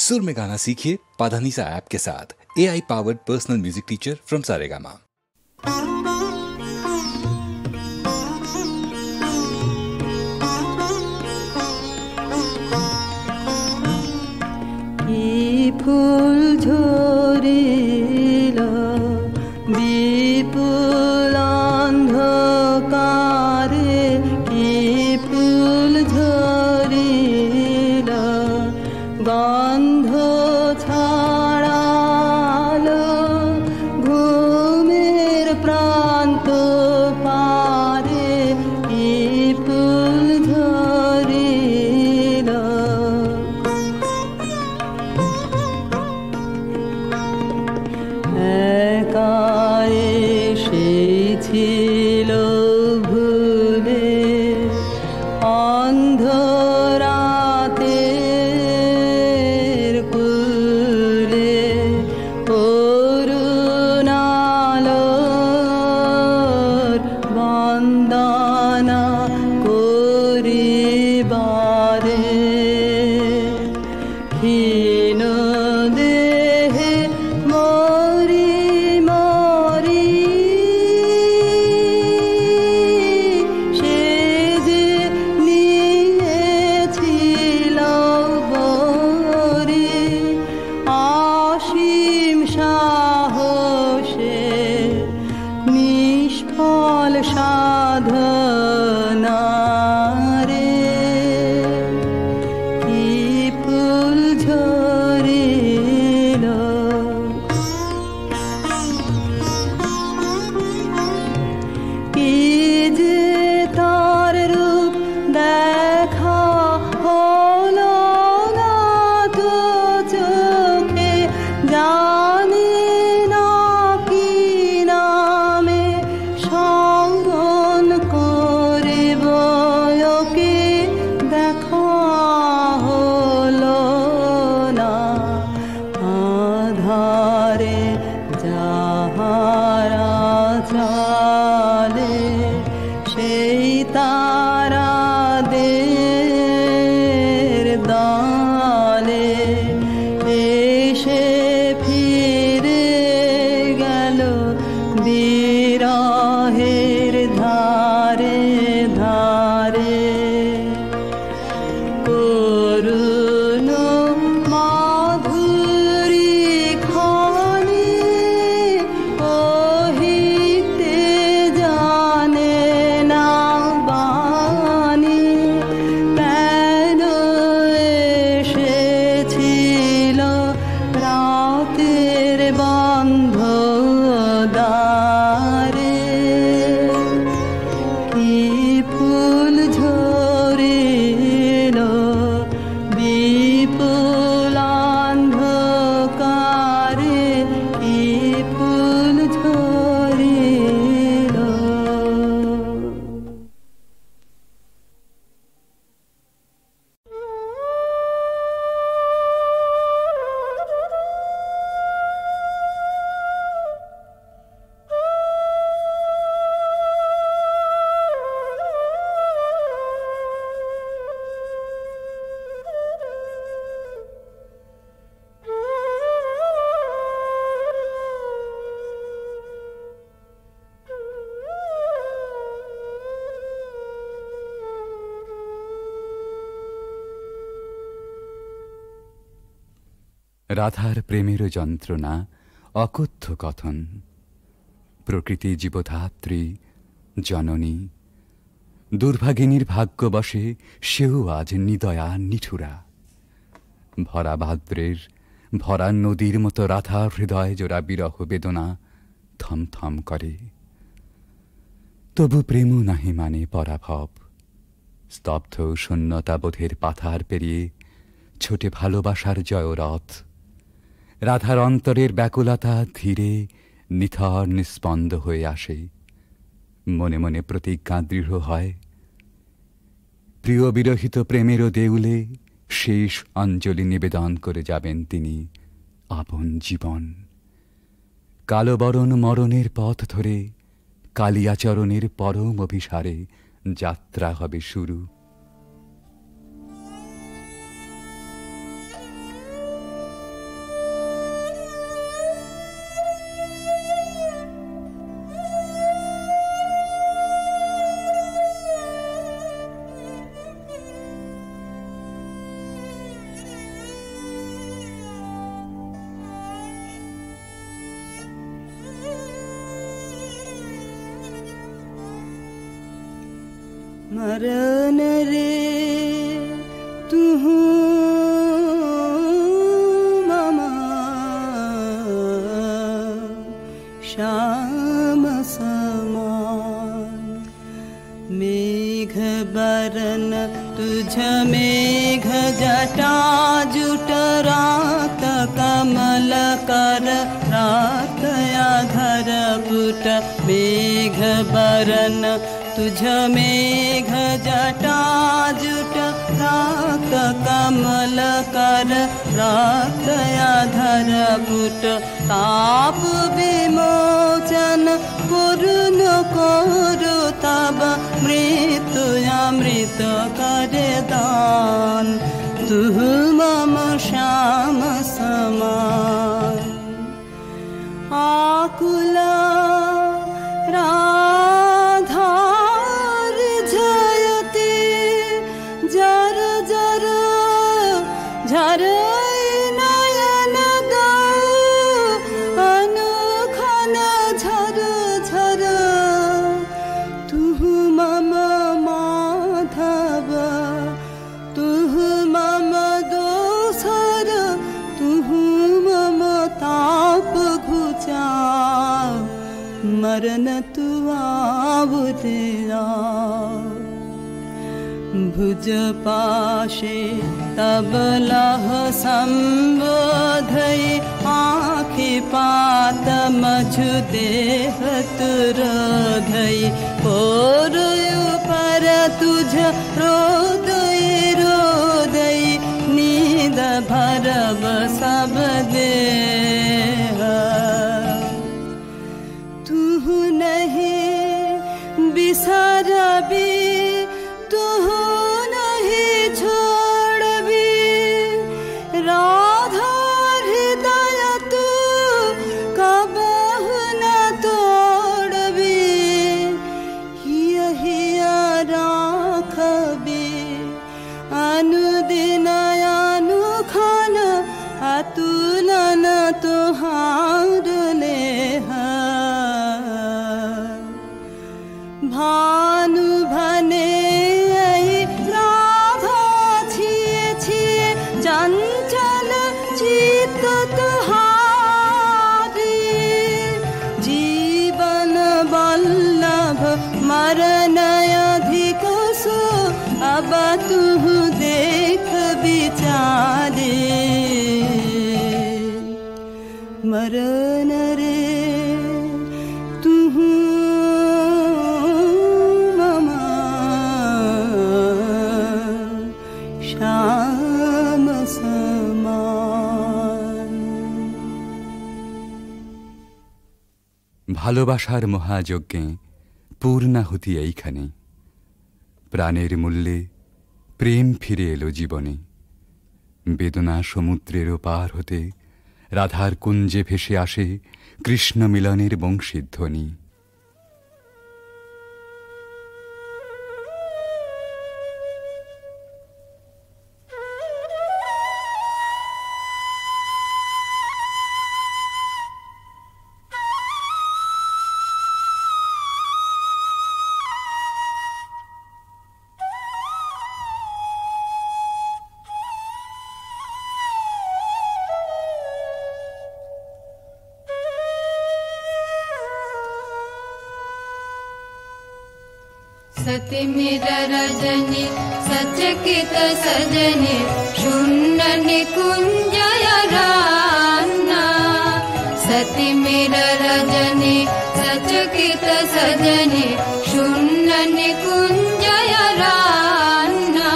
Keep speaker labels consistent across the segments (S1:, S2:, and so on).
S1: सुर में गाना सीखिए पाधानीसा ऐप के साथ। AI powered personal music teacher from Saregama.
S2: ফুল ঝরিল বিপুল অন্ধকারে, কি ফুল ঝরিল গন্ধ ছড়ালো ঘুমের প্রান্ত পারে, কি ফুল ঝরিল ছিল ভুলে অন্ধরাতের কুলে, অরুণালোর বন্দনা করিবারে, হীন দেহে মরি মরি সে যে নিয়েছিল বরি, অসীম সাহসে নিষ্ফল সাধনা রে, কি ফুল ঝরিল কি যে তার রূপ দেখা হলো না তো চোখে, জানি না কি নামে স্মরণ করিব ওকে, দেখা হলো না আধারে যাহারা চলে, সেই তারাদের দলে এসে ফিরে গেল বিরহের ধারে ধারে, করুণ মাধুরী খানি কহিতে জানে না বাণী, কেন এসেছিল রাতের বন্ধ দ্বারে, কি ফুল ঝরিল বিপুল অন্ধকারে, কি ফুল ঝরিল।
S1: রাধার প্রেমের যন্ত্রণা অকথ্য কথন, প্রকৃতি জীবধাত্রী জননী, দুর্ভাগিনীর ভাগ্যবশে সেও আজ নিদয়া নিঠুরা। ভরা ভাদ্রের ভরা নদীর মতো রাধার হৃদয় জোড়া বিরহ বেদনা থমথম করে। তবু প্রেমও নাহি মানে পরাভব, স্তব্ধ শূন্যতাবোধের পাথার পেরিয়ে ছোটে ভালোবাসার জয়রথ। রাধার অন্তরের ব্যাকুলতা ধীরে নিথর নিস্পন্দ হয়ে আসে, মনে মনে প্রতিজ্ঞা দৃঢ় হয়, প্রিয় বিরহিত প্রেমেরও দেউলে শেষ অঞ্জলি নিবেদন করে যাবেন তিনি আপন জীবন। কালবরণ মরণের পথ ধরে কালিয়াচরণের পরম অভিসারে যাত্রা হবে শুরু।
S2: मरण रे तुह मम श्याम समान मेघ बरन तुझ मेघ जटा जुट रात कमल कर रात आधर पुट मेघ बरन तुझ मेघ जटा जुट रात कमल कर रात आधर पुट ताप विमोचन पूर्ण करो तब मृत्यु अमृत कर दान तुह मम श्याम समान आकुला राधार जयते जर जर झर नयन अनुखन झर झर तुह मम माधव तुह मम दोसर तुह मम ताप घुचा मरण तु आवतेरा भुज पाशे तब लह संबोधई आँखि पात मझु देह तुरोधई और पर तुझ रोदई रोदई नींद भरब सब देह तुह नहीं बिसरबी तुह नहीं छोड़बी राधा हृदय तू कबहु न तोड़बी हिया राखबी अनुदिन अनुखन अतुलन तुहार लेह भानु भने राधा छिए छिए चंचल चित्त तुहारी जीवन वल्लभ मरण अधिक सो अब तुह देख विचारे मरण रे तुह श्याम समान
S1: ভালোবাসার মহাযজ্ঞে পূর্ণাহুতি এইখানে প্রাণের মূল্যে প্রেম ফিরে এলো জীবনে বেদনা সমুদ্রেরও পার হতে রাধার কুঞ্জে ভেসে আসে কৃষ্ণ মিলনের বংশীধ্বনি
S3: सती मेरा रजनी सचकित सजनी शून्य निकुंज रान्ना सती मेरा रजनी सचकित सजनी शून्य निकुंज रान्ना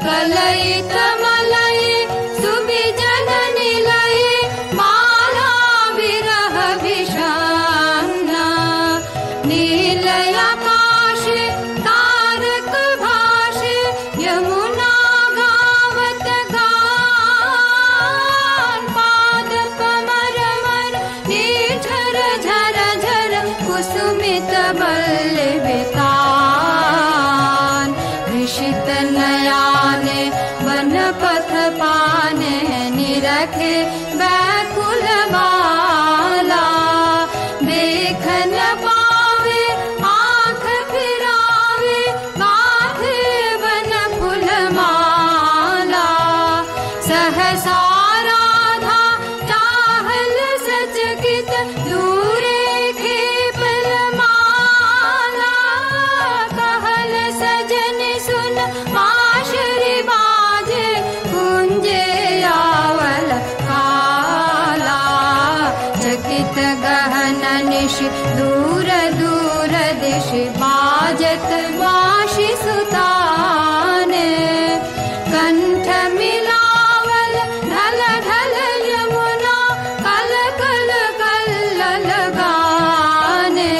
S3: कलयित मलय सुबिजन निलय माला विरह विषान्ना नीलय कुसुमित बल्लवितान ऋषित नयाने वन पथ पाने निरखे व्याकुल बाला देख न पावे आँख फिरावे साराधा चाहल सचकित दूरे खेपल माला कहल सजन सुन बांसुरी बाजे कुंजे आवल काला चकित गहन निश दूर दूर दिश बाजत बांसुरी सुताने कंठ मिलावल ढल ढल यमुना कल कल कल गाने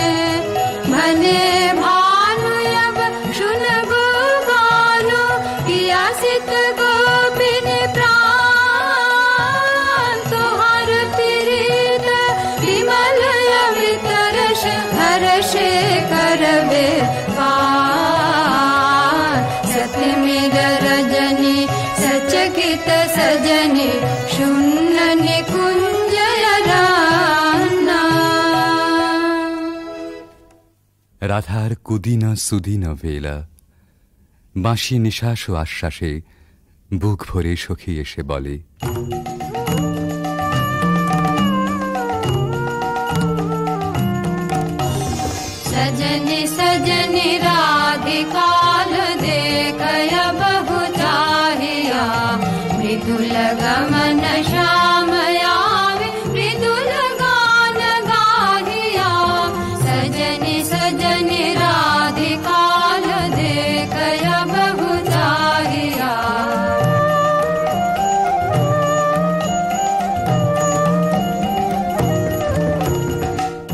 S3: भने भानु अब सुन गो गानो किया सित गोपिन प्राण तुहार प्रीत विमल अमृत रस हर्षे करबे सत्यमेव रजनी सचकित सजनी शून्य निकुंज राना।
S1: রাধার কুদিন সুদিন বেলা বাঁশি নিঃশ্বাস ও আশ্বাসে বুক ভরে সখী এসে বলে,
S3: सजनी सजनी राधिकाल देखय बहु चाहिया मृदुल गमन श्याम आवे मृदुल गान गाहिया सजनी सजनी राधिकाल देखय बहु चाहिया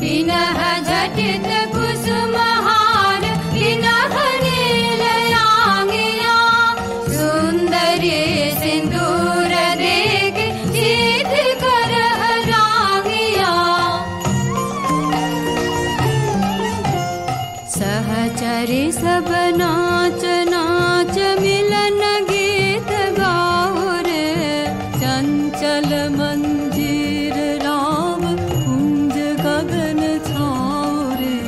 S3: बिनह झटित कुसुमहार बिनह नीलयांगिया सुंदरी सिंदूर देख जीत कर रागिया सहचरी सब नाच नाच मिलन गीत गाओ रे चंचल मंजीर राम कुंज गगन छाओ रे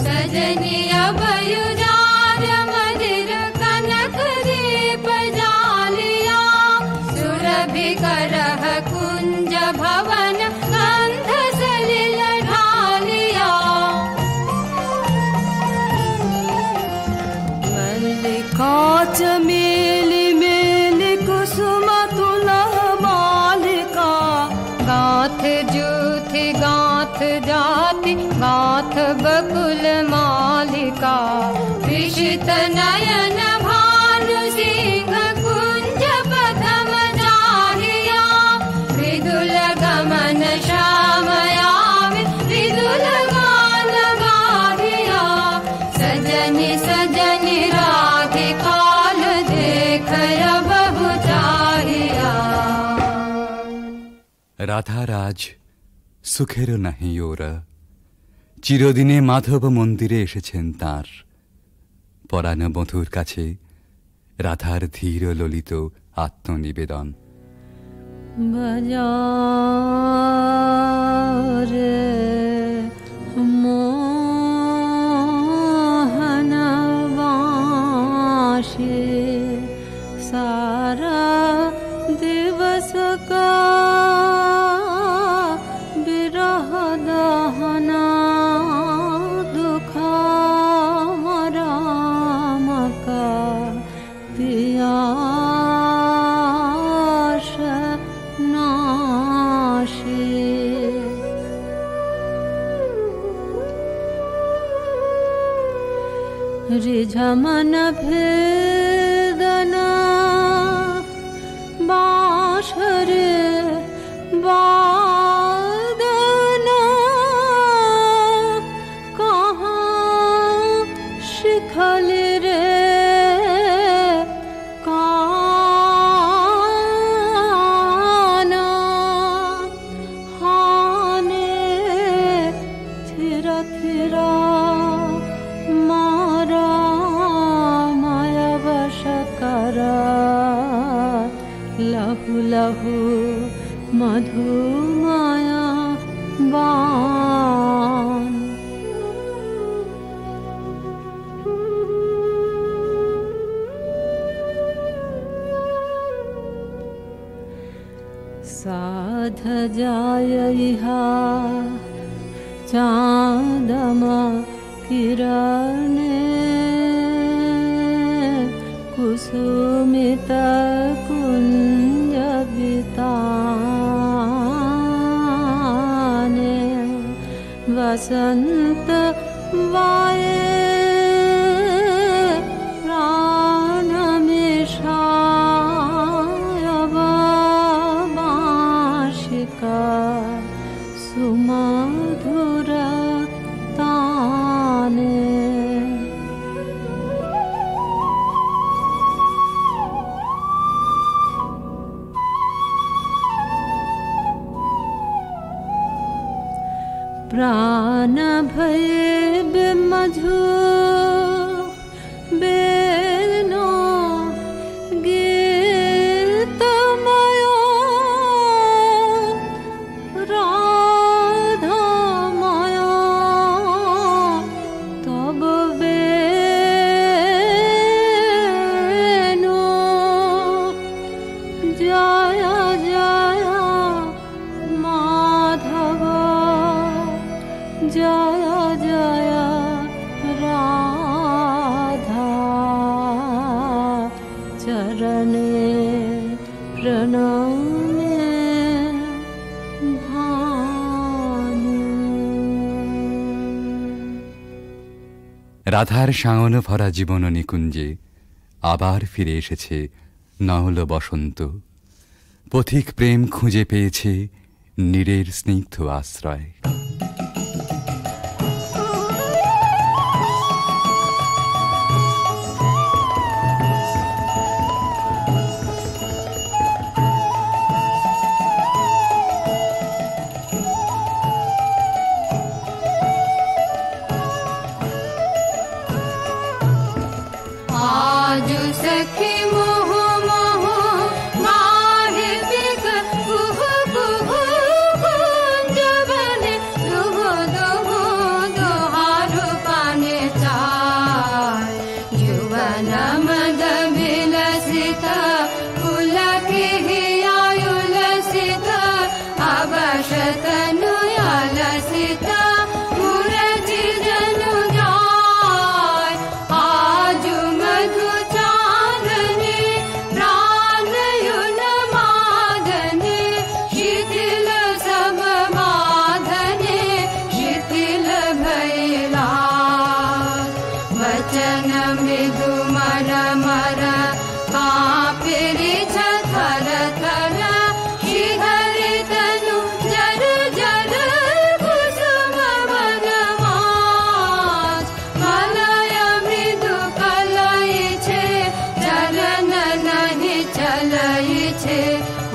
S3: सजनी अभयुजार मदिर कनक दीप जालिया सुरभि करह कुंज भवन गंध सलिल ढालिया मल्लिका चमेली मेली कुसुम तुलह मालिका गाथ जूथि गाथ जाति गाथ बकुल मालिका विषित नयन भानु सिंह कुंज प्रथम जाहिया मृदुल गमन श्याम आवे मृदुल गान गाहिया सजनी सजनी राधिकाल देखय बहु चाहिया।
S1: রাধার আজ সুখেরও নাহি ওরা চিরদিনে মাধব মন্দিরে এসেছেন তাঁর পরাণ বধূর কাছে রাধার ধীর ললিত আত্মনিবেদন।
S3: বাজারে মোহন বাঁশি सारा दिवस का विरह दहना दुखा राम का पियास नाशी रिझमन भेदना बांसुरी वादना कहाँ शिखल रे काना हाने थिरा थिरा मारा माया वश करा लहु लहु मधु माया बान साध जाय इहा चाँदमा किरणे कुसुमित कुंज विताने वसंत वाये सुमधुर ताने। प्राण भये बिमधु बेनो गीतमयो राधामयो तब बेनो जय जय माधव जय जय राधा चरणे प्रणमे भानु।
S1: রাধার শাওন ভরা জীবন নিকুঞ্জে আবার ফিরে এসেছে নহল বসন্ত। পথিক প্রেম খুঁজে পেয়েছে নীরের স্নিগ্ধ আশ্রয়।
S3: आज सखी मोह मोह माहे बिग कुह कुह कुंज बने दुह दुह दुहारु पाने चाय जुवन मद विलसित पुलक हियायुलसित अवशतनु अलसित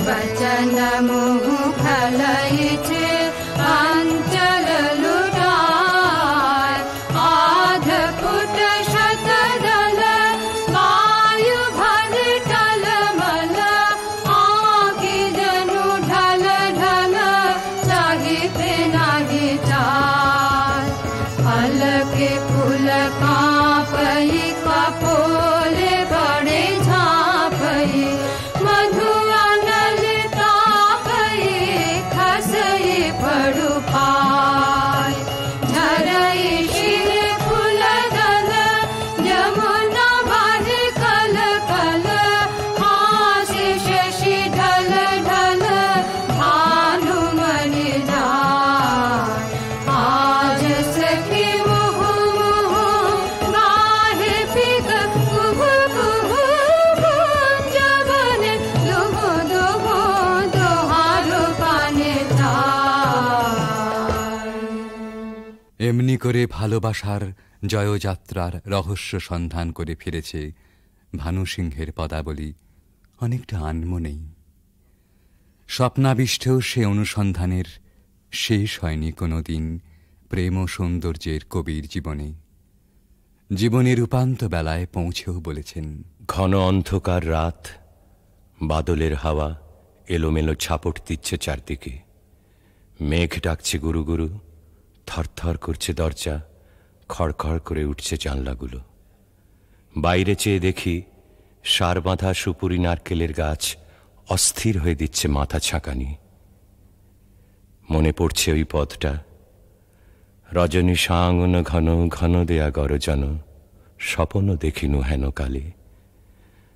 S3: वचन मुह फलई छे अंचल लुटाय आध फुट शतदल वायु भर टल मल आँखि जनु ढल ढल चाहिते नाही चाय फल के फूल कांपई कपोले बड़े झांपई मधु पड़ु पाय झरई शिर फूल दल यमुना भर कल कल आशीष शशि ढल ढल भानुमणि जाय आज सखी मुह मुह गाहे पिक कुह कुह कुंज बने दुह दुह दोहारु पाने
S1: এমনি করে ভালোবাসার জয়যাত্রার রহস্য সন্ধান করে ফিরেছে ভানুসিংহের পদাবলী অনেকটা আনমনেই। স্বপ্নাবিষ্টেও সে অনুসন্ধানের শেষ হয়নি কোনোদিন প্রেম ও সৌন্দর্যের কবির জীবনে। জীবনের উপান্ত বেলায় পৌঁছেও বলেছেন,
S4: ঘন অন্ধকার রাত, বাদলের হাওয়া এলোমেলো ঝাপট দিচ্ছে চারদিকে, মেঘ ডাকছে গুরু গুরু, থরথর করছে দরজা, খড়খড় করে উঠছে জানলাগুলো। বাইরে চেয়ে দেখি সার বাঁধা সুপুরি নারকেলের গাছ অস্থির হয়ে দিচ্ছে মাথা ছাঁকানি। মনে পড়ছে ওই পথটা, রজনী সাঙ্গন ঘন ঘন দেয়া গরজন, স্বপন দেখিনু হেন কালে।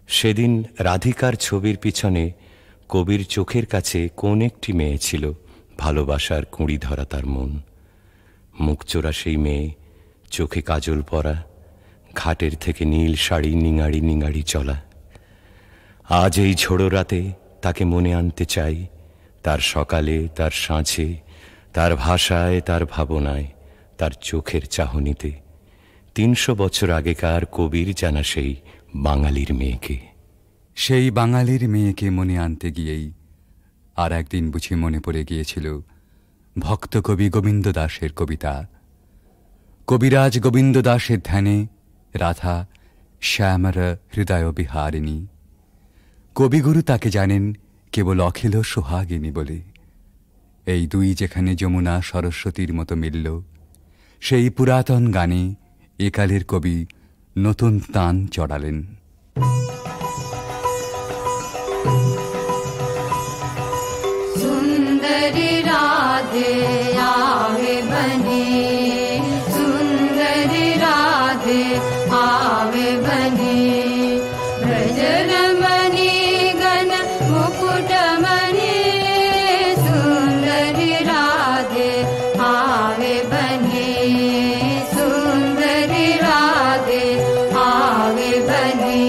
S4: সেদিন রাধিকার ছবির পিছনে কবির চোখের কাছে কোন একটি মেয়ে ছিল, ভালোবাসার কুঁড়ি ধরা তার মন। মুখচোরা সেই মেয়ে, চোখে কাজল পরা, ঘাটের থেকে নীল শাড়ি নিঙাড়ি নিঙাড়ি চলা। আজ এই ঝোড়ো রাতে তাকে মনে আনতে চাই, তার সকালে, তার সাঁঝে, তার ভাষায়, তার ভাবনায়, তার চোখের চাহনিতে। ৩০০ বছর আগেকার কবির জানা সেই বাঙালির মেয়েকে।
S1: সেই বাঙালির মেয়েকে মনে আনতে গিয়েই আর একদিন বুঝি মনে পড়ে গিয়েছিল ভক্ত কবি গোবিন্দ দাসের কবিতা। কবিরাজ গোবিন্দ দাসের ধ্যানে রাধা শ্যামর হৃদয় বিহারিণী। কবিগুরু তাকে জানেন কেবল অখিল সোহাগিনী বলে। এই দুই যেখানে যমুনা সরস্বতীর মতো মিলল, সেই পুরাতন গানে একালের কবি নতুন তান চড়ালেন।
S3: सुंदरी राधे आवे बने, सुंदरी राधे आवे बने, ब्रजरमणि गण मुकुटमणि, सुंदरी राधे आवे बने, सुंदरी राधे आवे बने।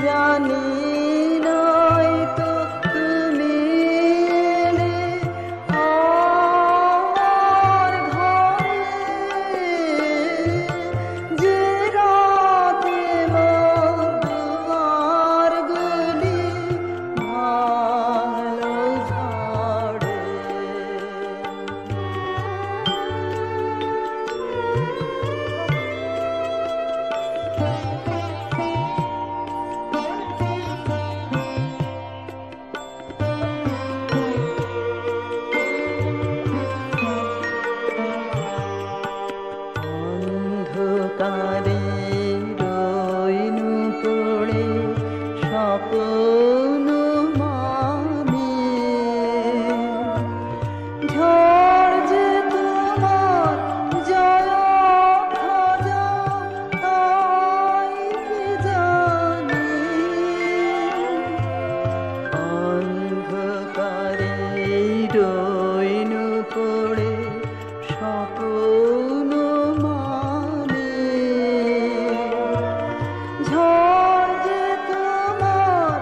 S2: জানি নয়তো তুমি এলে আমার ঘরে, যে রাতে মোর দুয়ারগুলি ভালো ঝাড়ে। অন্ধকারে রইনু পড়ে স্বপ্ন মামিয়ে, ঝড় যে তোমার জয় খাজা তাই কি জানি। অন্ধকারে রইনু পড়ে স্বপ্ন মানে, ঝড় যে তোমার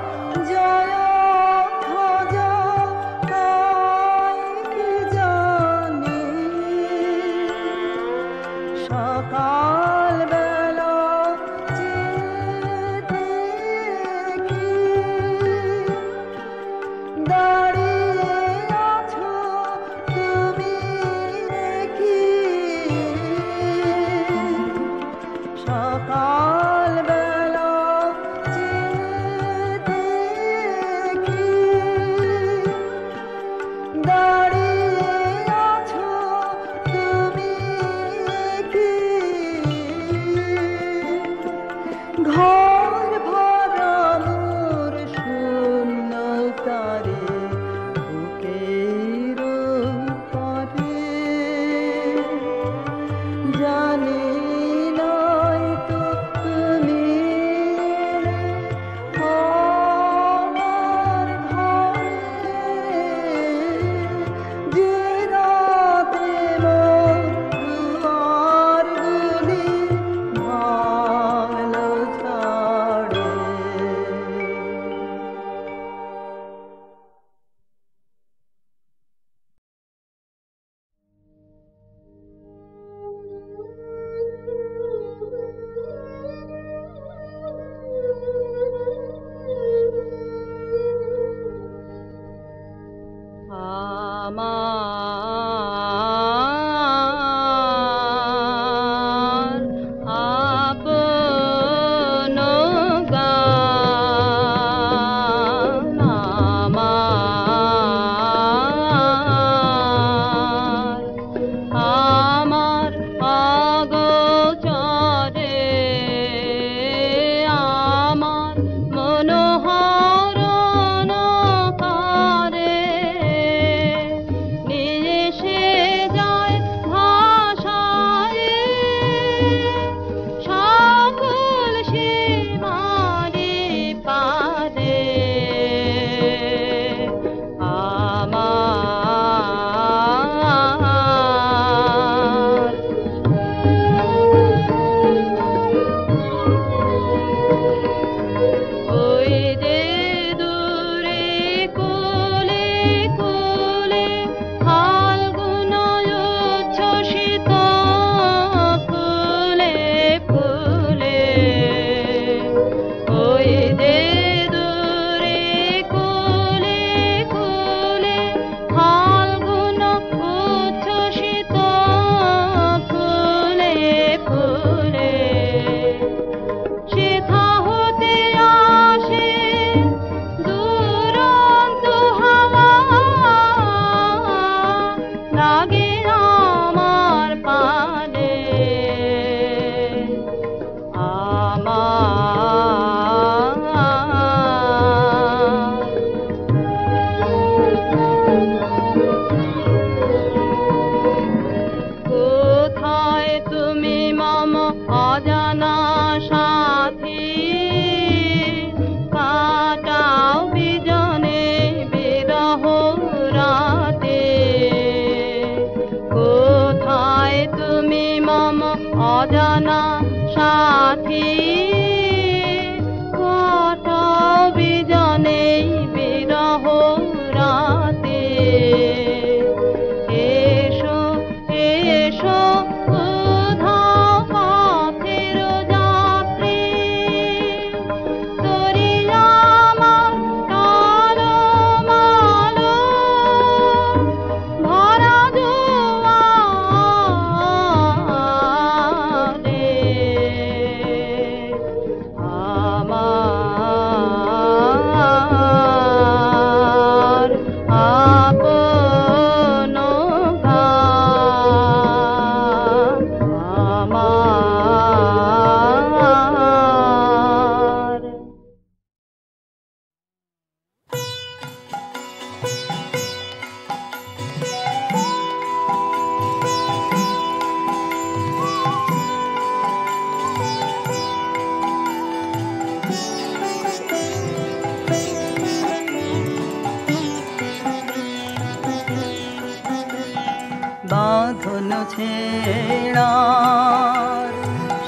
S2: বাঁধন ছেড়ার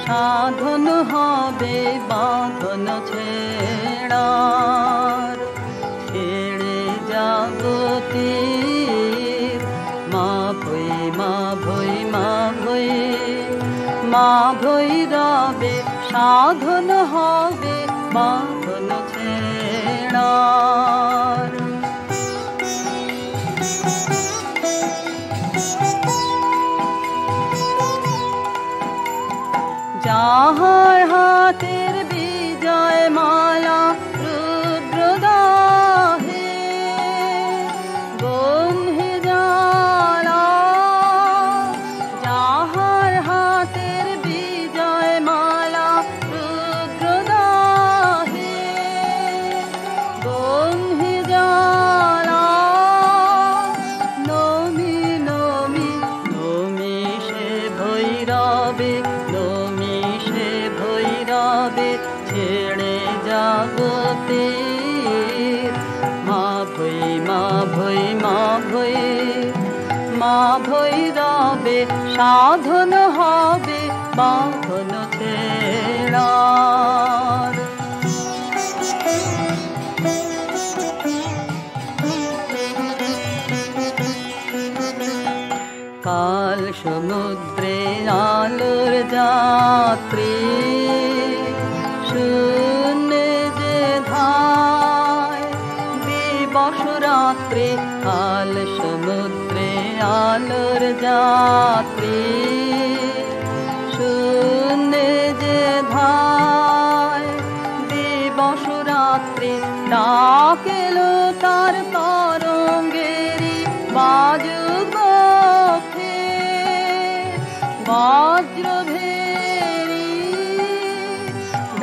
S2: সাধন হবে, বাঁধন ছেড়ার ছেড়ে জগতের মা ভৈ মা ভৈ মা ভৈ মা ভৈরবে সাধন হবে, বাঁধন ছেড়ার যাহার হাতের বিজয় মালা রুদ্রদাহে বন্ধে জ্বালা, যাহার হাতের বিজয় মালা রুদ্রদাহে বন্ধে জ্বালা, নমি নমি নমি সে ভৈরবে, নমি সে ভৈরবে ছেড়ে জগতে মা ভৈ মা ভৈ মা ভৈ মা ভৈরবে সাধন হবে, বাঁধন ছেড়ার কাল সমুদ্রে আলোর যাত্রী শূন্যে যে ধায় দিবস রাত্রি, কাল সমুদ্রে আলোর যাত্রী শূন্যে যে ধায় দিবস রাত্রি, ডাকেল তার তরঙ্গেরি বাজুক বজ্রভেরি,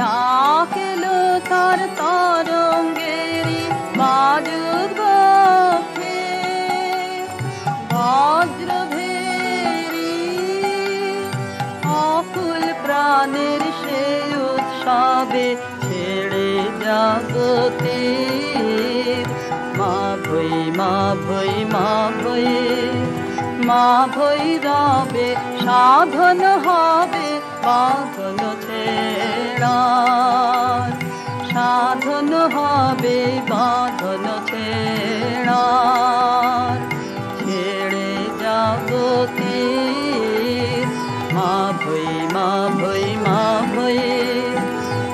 S2: ডাকেল তার তরঙ্গেরি বাজুক বজ্রভেরি, অকুল প্রাণের সে উৎসবে ছেড়ে জগতে মা ভৈ মা ভৈ মা ভৈ মা ভৈরবে সাধন হবে, বাঁধন ছেড়ার সাধন হবে, বাঁধন ছেড়ার ছেড়ে জগতে মা ভৈ মা ভৈ মা ভৈ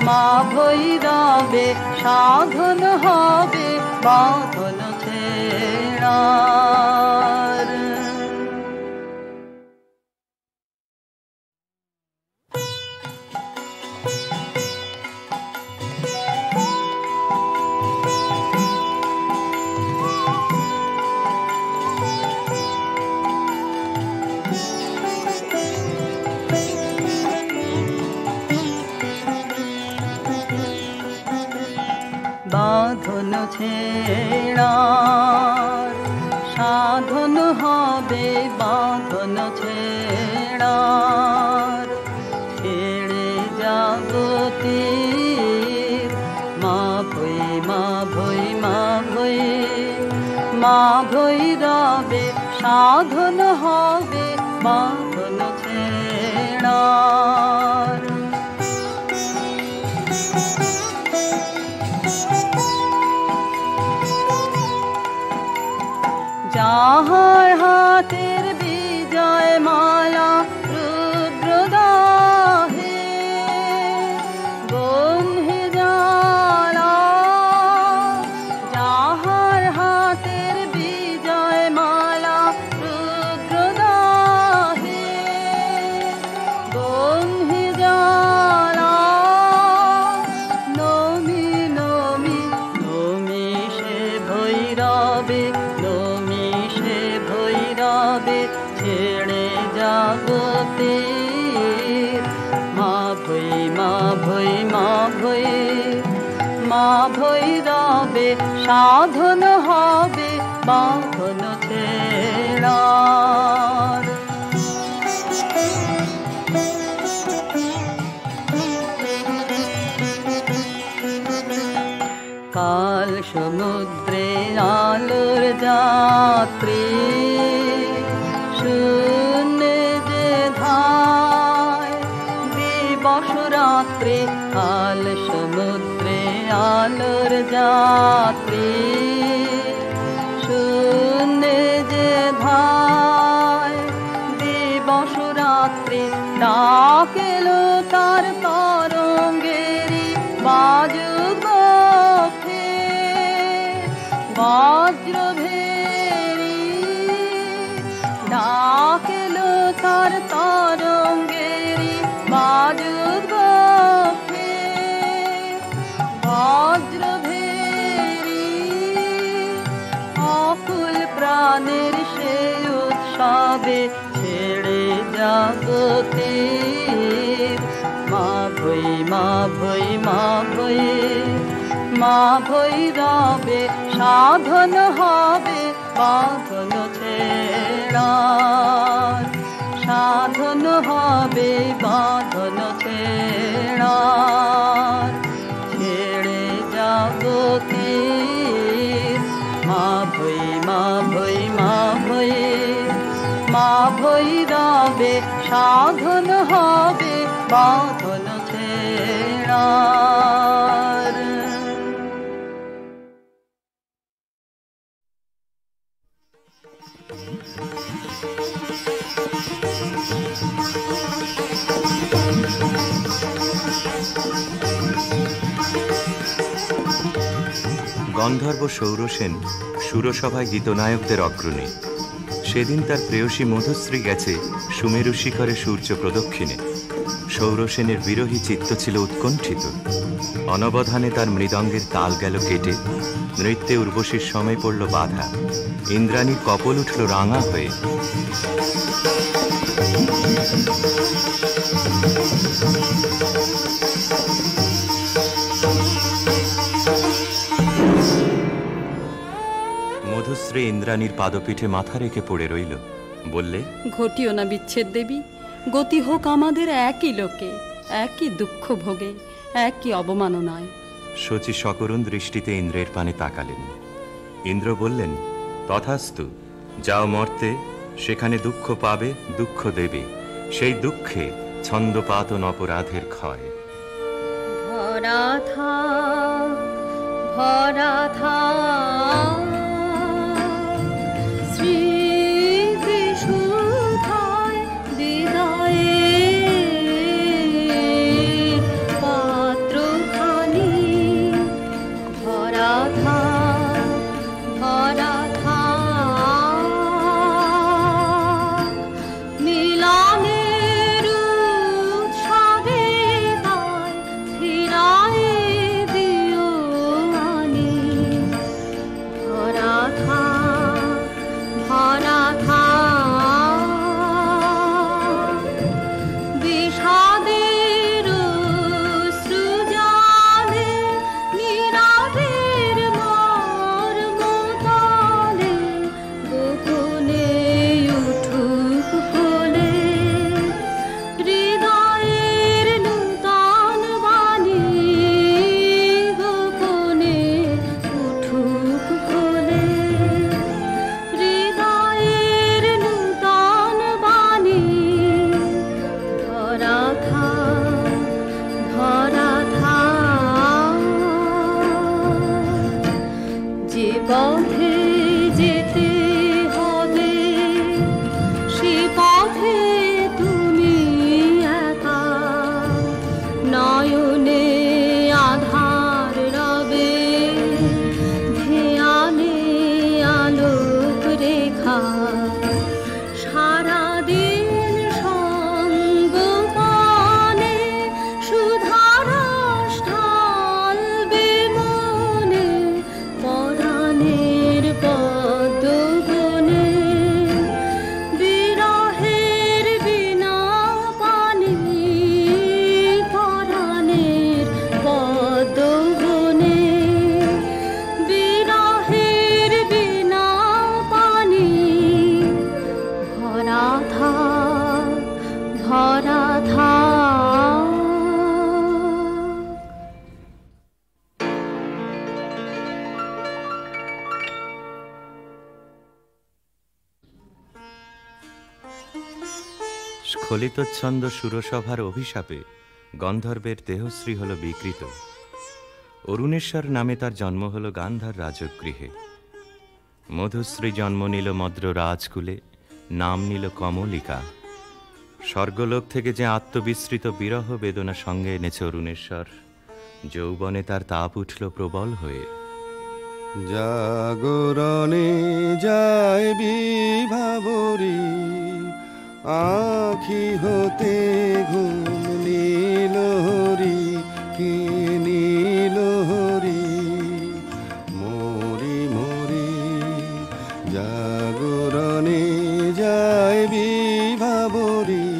S2: মা ভৈরবে সাধন হবে, বাঁধন ছেড়ার বাঁধন ছেড়ার সাধন হবে, বাঁধন ছেড়ার ছেড়ে জগতের মা ভৈ মা ভৈ মা ভৈ মা ভৈরবে সাধন হবে, বাঁধন ছেড়ার যাহার হাতের বিজয় মালা রুদ্রদাহে বন্ধে জ্বালা, যাহার হাতের বিজয় মালা রুদ্রদাহে বন্ধে জ্বালা, নমি নমি নমি সে ভৈরবে, নমি সে ভৈরবে ছেড়ে জগতে মা ভৈ মা ভৈ মা ভৈ মা ভৈরবে সাধন হবে, বাঁধন ছেড়ার কাল সমুদ্রে আলোর যাত্রী রাত্রি আল সমুদ্রে আলোর যাত্রী শূন্যে যে ধায় দিবস রাত্রি ডাকেলো তার তরঙ্গেরি বাজুক বক্ষে বজ্র ভেরি ডাকেলো তার তরঙ্গেরি বাজুক বক্ষে বজ্র ভেরি অকুল প্রাণের সে উৎসবে ছেড়ে জগতে মা ভৈ মা ভৈ মা ভৈ মা ভৈরবে সাধন হবে বাঁধন ছেড়ার সাধন হবে বাঁধন ছেড়ার ছেড়ে জগতে মা ভৈ মা ভৈ মা ভৈ মা ভৈরবে সাধন হবে বাঁধন ছেড়ার।
S4: গন্ধর্ব সৌরসেন সুরসভায় গীতনায়কদের অগ্রণী। সেদিন তার প্রেয়সী মধুশ্রী গেছে সুমেরু শিখরে সূর্য প্রদক্ষিণে। সৌরসেনের বিরহী চিত্ত ছিল উৎকণ্ঠিত। অনবধানে তার মৃদঙ্গের তাল গেল কেটে, নৃত্যে উর্বশীর সময় পড়ল বাধা। ইন্দ্রাণীর কপল উঠল রাঙা হয়ে। মধুশ্রী ইন্দ্রাণীর পাদপীঠে মাথা রেখে পড়ে রইল। বললে,
S5: ঘটিও না বিচ্ছেদ দেবী, গতি হোক আমাদের একই লোকে, একই দুঃখ ভোগে, একই অবমাননায়।
S4: শচী সকরুণ দৃষ্টিতে ইন্দ্রের পানে তাকালেন। ইন্দ্র বললেন, তথাস্তু, যাও মর্তে, সেখানে দুঃখ পাবে, দুঃখ দেবে, সেই দুঃখে ছন্দপাতন অপরাধের ক্ষয়।
S3: ভরা থা ভরা থা শ্রী বিশুদ্ধায় হৃদয়ে পাত্রখানি ভরা থা ভরা থা মিলনের উৎসবে তাই ফিরায়ে দিও আনি ভরা থা ভরা থা বিষাদের সৃজালে নীরবের মর্মতলে গোপনে উঠুক ফলে হৃদয়ের নূতন বাণী গোপনে উঠুক ফলে হৃদয়ের নূতন বাণী ধরা থা ধরা থা যে পথে যেতে হবে সে পথে তুমি একা নয়নে আধার রবে ধ্যানে আলোক রেখা সারাদিন সঙ্গপানে সুধারস ঢালবে মনে পরাণের পদ্মবনে বিরহের বিনা পানি পরাণের পদ্মবনে বিরহের বিনা পানি ভরা থা ভরা থা
S4: স্খলিতচ্ছন্দ সুরসভার অভিশাপে গন্ধর্বের দেহশ্রী হল বিকৃত। অরুণেশ্বর নামে তার জন্ম হল গান্ধার রাজগৃহে। মধুশ্রী জন্ম নিল মদ্র রাজকুলে, নাম নিল কমলিকা। স্বর্গলোক থেকে যে আত্মবিস্মৃত বিরহ বেদনা সঙ্গে এনেছে অরুণেশ্বর, যৌবনে তার তাপ উঠল প্রবল হয়ে।
S6: জাগরণে যায় বিভাবরী, আখি হতে ঘুম নীল হরি, কি নীল হরি। মরি মরি জাগরণে যায় বিভাবরী,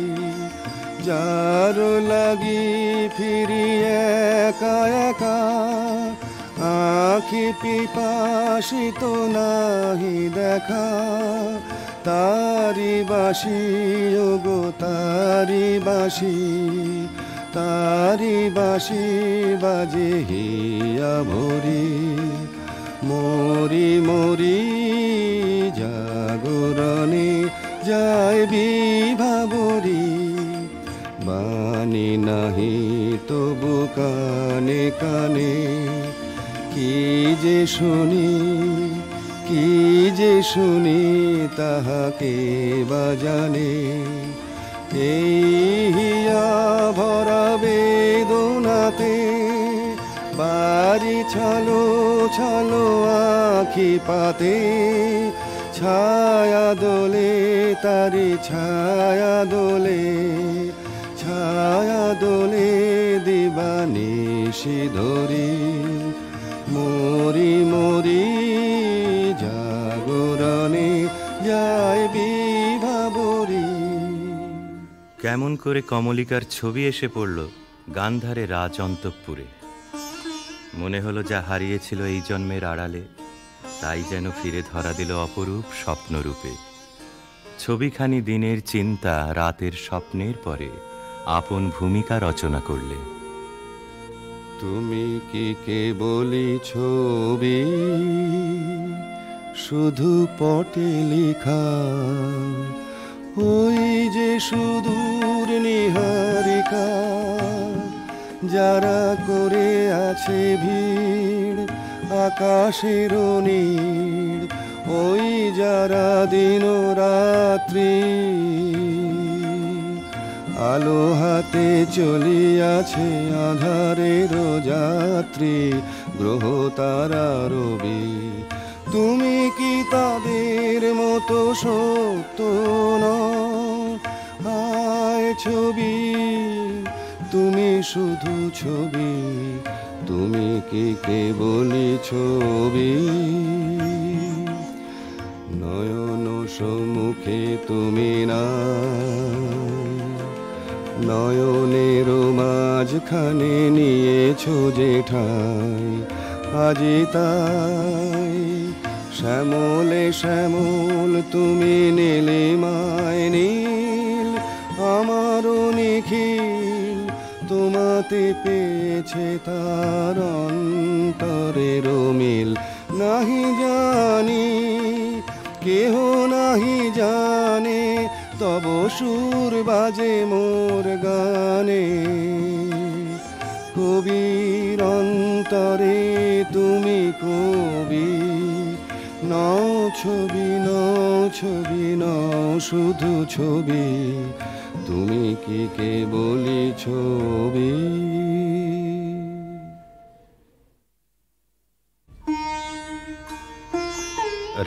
S6: যার লাগি ফিরি একা একা, আখি পিপাসিত নাহি দেখা। তারি বাসি ওগো তারি বাসি, তারি বাসি বাজে হিয়া ভরি। মরি মরি জাগরণে যায় বিভাবরী, বাণী নাহি তবু কানে কানে। কি যে শুনি, কি যে শুনি, তাহাকে বা জানে। এই হিয়া ভরা বেদনাতে বাড়ি ছলো ছলো আখি পাতে। ছায়া দোলে তারি ছায়া দোলে, ছায়া দোলে দিবানিশি ধরি। মরি মরি জাগরণে যায় বিভাবরী।
S4: কেমন করে কমলিকার ছবি এসে পড়ল গান্ধারে রাজ অন্তঃপুরে। মনে হলো যা হারিয়েছিল এই জন্মের আড়ালে, তাই যেন ফিরে ধরা দিল অপরূপ স্বপ্নরূপে। ছবিখানি দিনের চিন্তা, রাতের স্বপ্নের পরে আপন ভূমিকা রচনা করলে।
S6: তুমি কি কেবলই ছবি, শুধু পটে লেখা, ওই যে সুদূর নিহারিকা, যারা করে আছে ভিড় আকাশের নীড়, ওই যারা দিন রাত্রি আলো হাতে চলিয়াছে আধারের যাত্রী, গ্রহ তারা রবি। তুমি কি তাদের মতো সত্য নও? হায় ছবি, তুমি শুধু ছবি, তুমি কি কেবলই ছবি। নয়ন সম্মুখে তুমি না, নয়নের মাঝখানে নিয়েছো যে ঠাই। আজি তাই শ্যামলে শ্যামল তুমি নীলিমায় নীল, আমারও নিখিল তোমাতে পেয়েছে তার অন্তরের মিল। নাহি জানি কেহ নাহি জানে, তব সুর বাজে মোর গানে। কবির অন্তরে তুমি কবি, নও ছবি নও ছবি নও শুধু ছবি, তুমি কি কেবলই ছবি।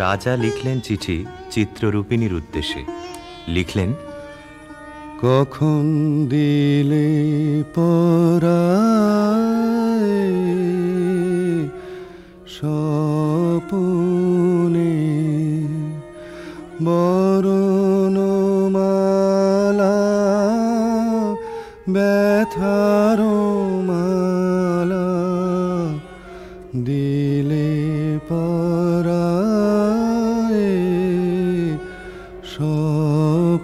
S4: রাজা লিখলেন চিঠি চিত্ররূপিণীর উদ্দেশ্যে। লিখলেন,
S6: কখন দিলে পরায় স্বপনে বরণমালা, ব্যথার মালা দিলে পরায় স্বপনে।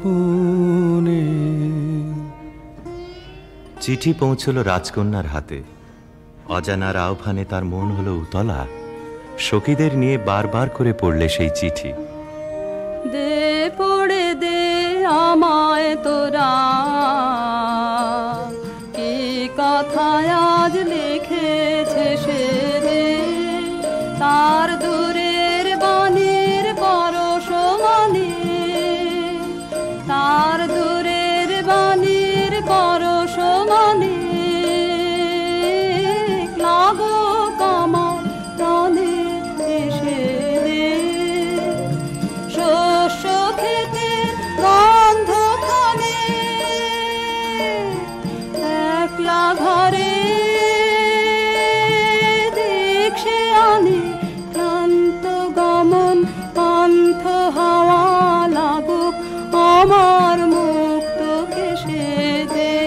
S4: চিঠি পৌঁছল রাজকন্যার হাতে। অজানার আহ্বানে তার মন হলো উতলা। সখীদের নিয়ে বারবার করে পড়লে সেই চিঠি।
S5: দে পড়ে দে আমায় তোরা, কি আজ লিখেছে সে যে তার দূরের বাণীর পরশ মানে, তার দূরের বাণীর পরশ মানে লাগো কামার প্রাণে এসে দে। শস্য খেতে গন্ধ খানে একলা ঘরে দেখছে আনে ক্লান্ত গমন পান্থ হাওয়া লাগুক আমার মুক্ত কেশে দে।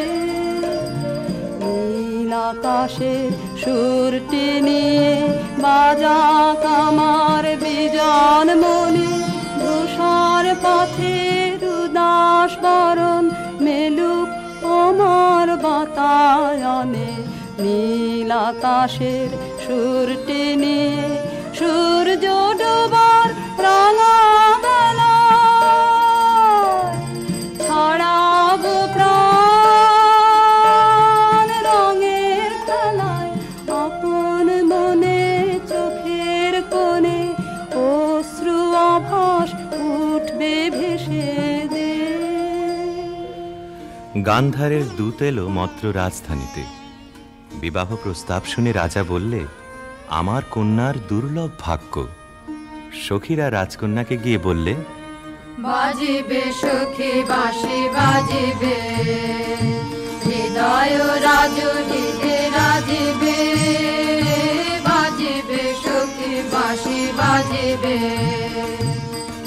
S5: নীল আকাশে সুরটি নিয়ে বাজা কামার বিজন মনে, ধূসর পথের উদাস বরণ মেলুক আমার বাতায়নে। নীল আকাশের সুরটি নিয়ে সূর্য ডোবার রাঙা বেলায় ছড়াবো প্রাণ রঙের খেলায়। আপন মনে চোখের কোণে অশ্রু আভাস উঠবে ভেসে দে।
S4: গান্ধারের দূত এলো মত্র রাজধানীতে। বিবাহ প্রস্তাব শুনে রাজা বললে, আমার কন্যার দুর্লভ ভাগ্য। সখীরা রাজকন্যাকে গিয়ে বললে,
S3: বাজিবে সখী বাঁশি বাজিবে, হৃদয় রাজুলিতে রাজিবে। বাজিবে সখী বাঁশি বাজিবে,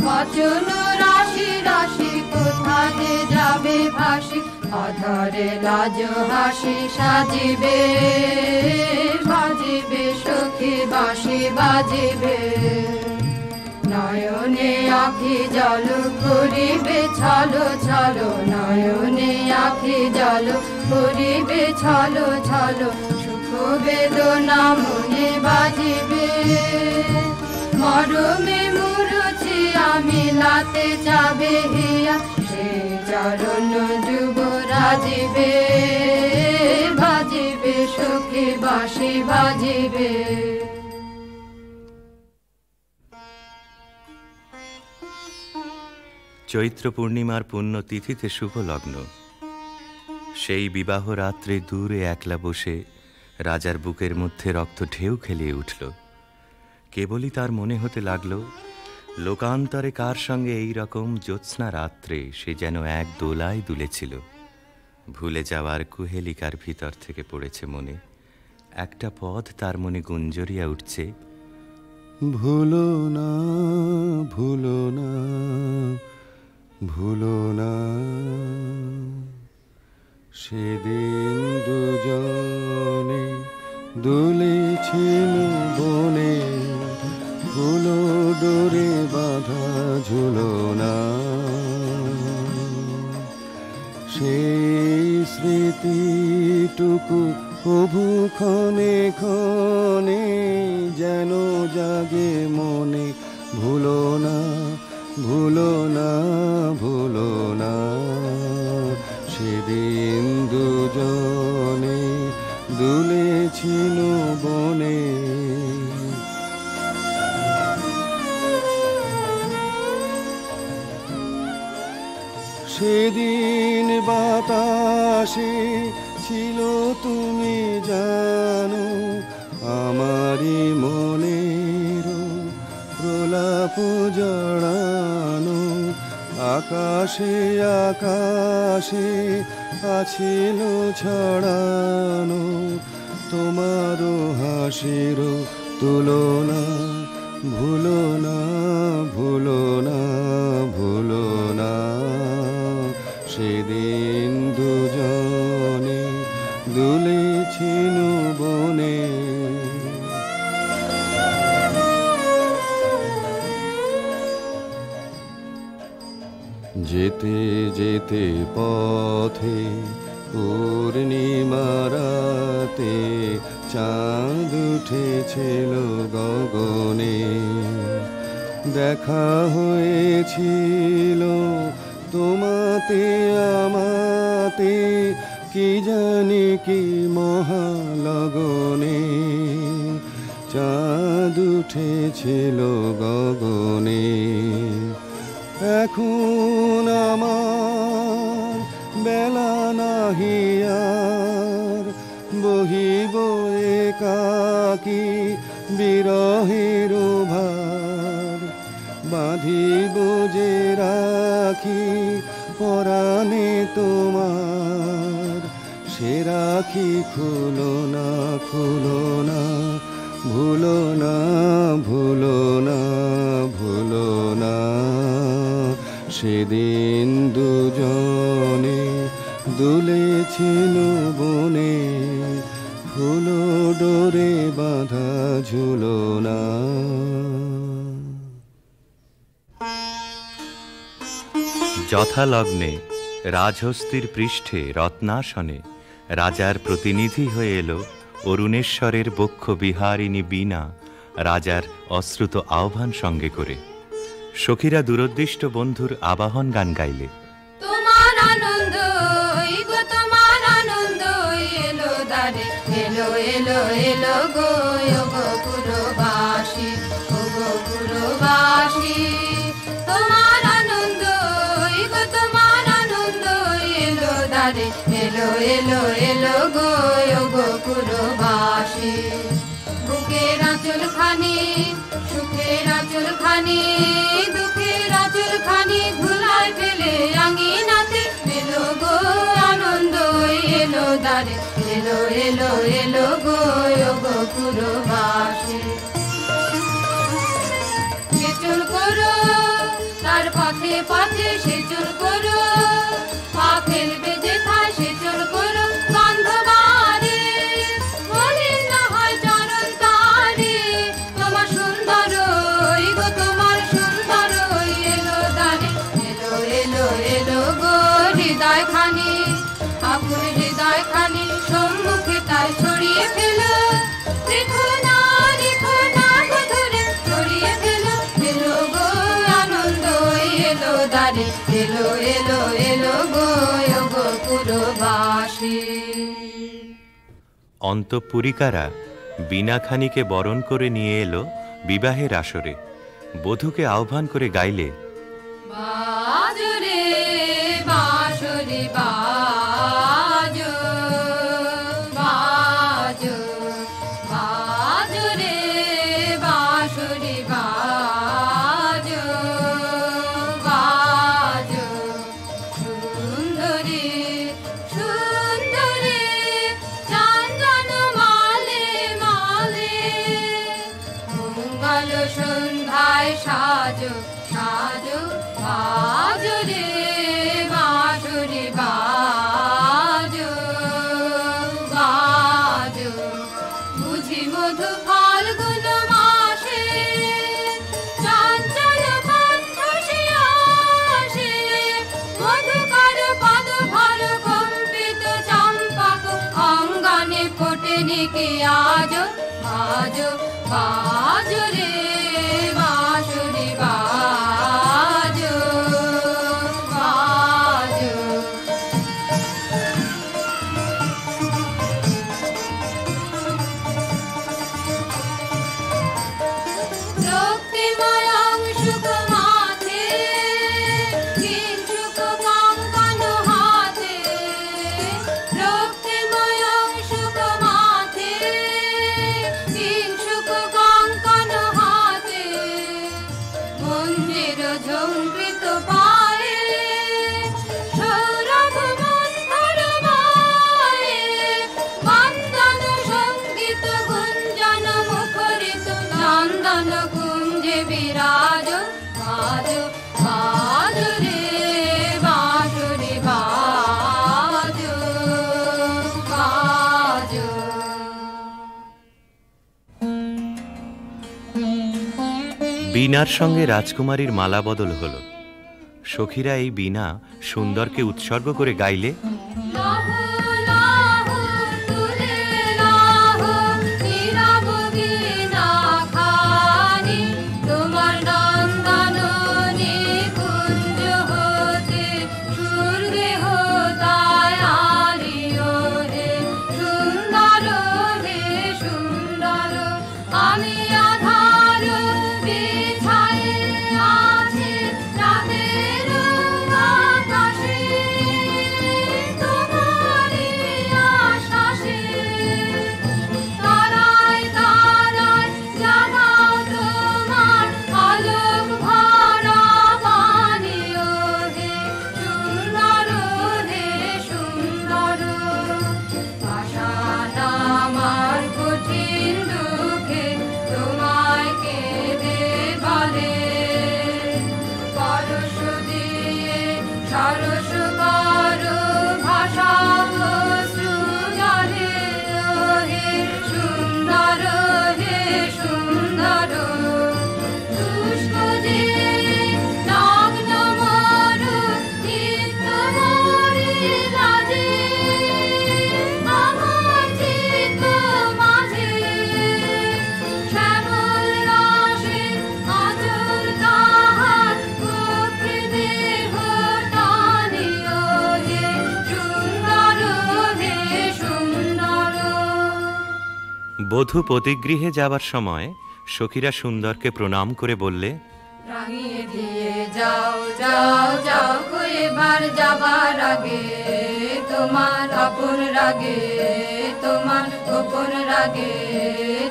S3: বচন রাশি রাশি কোথা যে যাবে ভাসি, অধরে লাজ হাসি সাজিবে। বাজিবে সখী বাঁশি বাজিবে, নয়নে আখি জল করিবে ছলো ছলো, নয়নে আখি জল করিবে ছলো ছলো। সুখ বেদনা মনে বাজিবে, মরমে মুরুছি আমি লাতে যাবে হিয়া, সে চরণ যুব রাজিবে। বাজিবে সখী বাঁশি বাজিবে।
S4: চৈত্র পূর্ণিমার পুণ্য তিথিতে শুভ লগ্ন। সেই বিবাহ রাত্রে দূরে একলা বসে রাজার বুকের মধ্যে রক্ত ঢেউ খেলিয়ে উঠল। কেবলই তার মনে হতে লাগল, লোকান্তরে কার সঙ্গে এই রকম জ্যোৎস্না রাত্রে সে যেন এক দোলায় দুলেছিল। ভুলে যাওয়ার কুহেলিকার ভিতর থেকে পড়েছে মনে একটা পদ, তার মনে গুঞ্জরিয়া উঠছে,
S6: ভুলো না ভুলো না ভুলো না, সেদিন দুজনে দুলেছিল বনে, ফুলো ডোরে বাঁধা ঝুলো না। সেই স্মৃতিটুকু কভু ক্ষণে ক্ষণে যেন জাগে মনে, ভুলো না ভুলো না ভুলো না, সেদিন দুজনে দুলেছিল বনে। সেদিন বাতাসে ছিল তুমি জানো, আমারই মনের প্রলাপ জড়ানো। আকাশে আকাশে আছিল ছড়ানো, তোমারও হাসির তুলনা। ভুলো না ভুলো না ভুলো না, সেদিন দুজনে দুলেছিল বনে। যেতে যেতে পথে পূর্ণিমা রাতে চাঁদ উঠেছিল গগনে। দেখা হয়েছিল তোমাতে আমাতে, কি জানি কি মহালগনে চাঁদ উঠেছিল গগনে। এখন আমার বেলা নাহি আর, বহিব একাকী বিরহের ভার। বাঁধিব যে রাখি পরাণে তোমার, সে রাখি খুলো না খুলো না, ভুলো না ভুলো না ভুলো না। সেদিন দুজনে দুলেছিল বনে, ফুলো ডোরে বাঁধা ঝুলো না।
S4: যথালগ্নে রাজহস্তির পৃষ্ঠে রত্নাসনে রাজার প্রতিনিধি হয়ে এলো অরুণেশ্বরের বক্ষ বিহারিণী বীণা, রাজার অশ্রুত আহ্বান সঙ্গে করে। সখীরা দূরদৃষ্ট বন্ধুর আবাহন গান গাইলে।
S3: তোমার আনন্দ গো, তোমার আনন্দ এলো দারে, এলো এলো এলো গো পুরবাসী, ও গো পুরবাসী। তোমার আনন্দ গো, তোমার আনন্দ এলো দারে, এলো এলো এলো গো পুরবাসী। বুকের আঁচল খানি, সুখের আঁচল খানি, দুঃখের আঁচল খানি ধুলায় ফেলে আঙিনাতে এলো গো আনন্দ এলো দারে, এলো এলো এলো গো পুরবাসী। সেচন করো তার পথে পথে, সেচন করো পা ফেলবে যেথায়, সেচন করো গন্ধবারে মলিন না হয় চরণ তারে। তোমার সুন্দর গো, তোমার সুন্দর এলো দারে, এলো এলো এলো গো হৃদয় খানি, আপুর হৃদয় খানি সম্মুখে তাই ছড়িয়ে ফেলো। দেখো না ধরে ছড়িয়ে ফেলো, এলো গো আনন্দ এলো দারে, এলো এলো এলো গো পুরবাসী।
S4: অন্তঃপুরিকারা বীণাখানিকে বরণ করে নিয়ে এলো বিবাহের আসরে। বধূকে আহ্বান করে গাইলে।
S3: বাজো রে বাঁশরি বাজো, বাজো বাজো রে বাঁশরি বাজো, বাজো সুন্দরী সুন্দরী চন্দন মালে মালে, মঙ্গল সন্ধ্যায় সাজো সাজো, বাজো রে বাঁশরি বাজো, বাজো বুঝি মধু ফাল্গুন মাসে চঞ্চল কণ্ঠ সে আসে, মধুকর পদ ভর কম্পিত চম্পক অঙ্গনে ফোটেনি কি আজো, বাজো বাজো রে বাঁশরি বাজো, বাজো। রক্তিময় অংশুক মাথে, কিঞ্চুক কঙ্কণ হাতে, রক্তিময় অংশুক মাথে, কিঞ্চুক কঙ্কণ হাতে, মন্দির ঝঙ্কৃত পায়ে, সৌরভ মন্থর মায়ে, বন্দন সঙ্গীত গুঞ্জন মুখরিত, নন্দন কুঞ্জে বিরাজ, বাজো বাজো রে বাঁশরি বাজো, বাজো।
S4: বীণার সঙ্গে রাজকুমারীর মালা বদল হলো। সখীরা এই বীণা সুন্দরকে উৎসর্গ করে গাইলে।
S3: লাহো লাহো তুলে লাহো নীরব বীণা খানি, তোমার নন্দন নিকুঞ্জ হতে সুরগে হোতায় আলিও
S4: বধূ পতিগৃহে যাবার সময় সখীরা সুন্দরকে প্রণাম করে বললে,
S3: রাঙিয়ে দিয়ে যাও যাও যাও গো এবার যাবার আগে, তোমার আপন রাগে তোমার গোপন রাগে,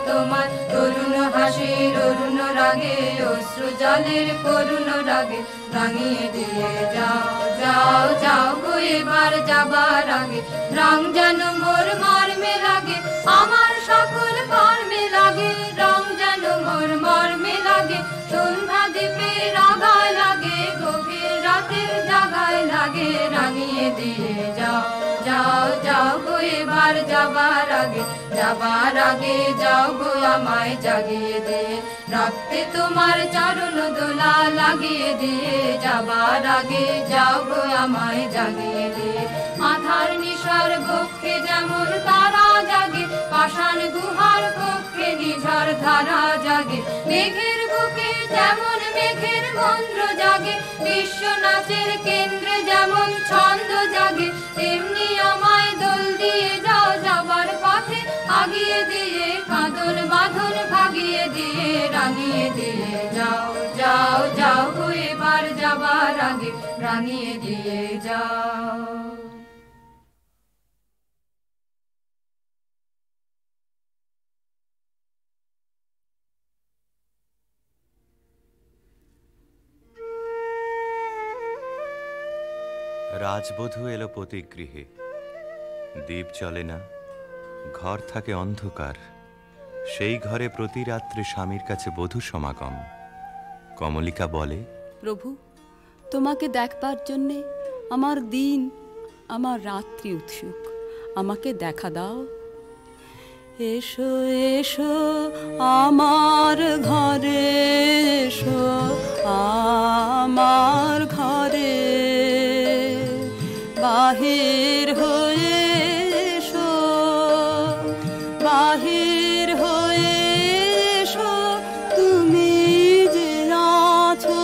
S3: তোমার তরুণ হাসির অরুণ রাগে অশ্রু জলের করুণ রাগে, রাঙিয়ে দিয়ে যাও যাও যাও গো এবার যাবার আগে, রং যেন মোর মর্মে লাগে আমার সকল কর্মে লাগে, রং যেন মোর মর্মে লাগে সন্ধ্যা দ্বীপে রাগায় লাগে, গভীর রাতের জাগায় লাগে, রাঙিয়ে দিয়ে যাও যাও যাও গো এবার যাবার আগে, যাবার আগে যাও গো আমায় জাগিয়ে দিয়ে, রক্তে তোমার চরণ দোলা লাগিয়ে দিয়ে, যাবার আগে যাও গো আমায় জাগিয়ে দিয়ে, আধার নিশার বক্ষে যেমন তারা জাগে, পাষাণ গুহার কক্ষে নিঝড় ধারা জাগে, মেঘের বুকে যেমন মেঘের মন্ত্র জাগে, বিশ্ব নাচের কেন্দ্রে যেমন ছন্দ জাগে, তেমনি আমায় দোল দিয়ে যাও যাবার পথে আগিয়ে দিয়ে, কাঁদন বাঁধন ভাগিয়ে দিয়ে, রাঙিয়ে দিয়ে যাও যাও যাও গো এবার যাবার আগে, রাঙিয়ে দিয়ে যাও।
S4: রাজবধূ এলো পতিগৃহে, দীপ জ্বলে না, ঘর থাকে অন্ধকার, সেই ঘরে প্রতি রাত্রে স্বামীর কাছে বধূ সমাগম। কমলিকা বলে,
S5: প্রভু, তোমাকে দেখবার জন্যে আমার দিন আমার রাত্রি উৎসুক, আমাকে দেখা দাও। এসো এসো আমার ঘরে, এসো আমার ঘরে, বাহির হয়ে এসো, বাহির হয়ে এসো, তুমি যে আছো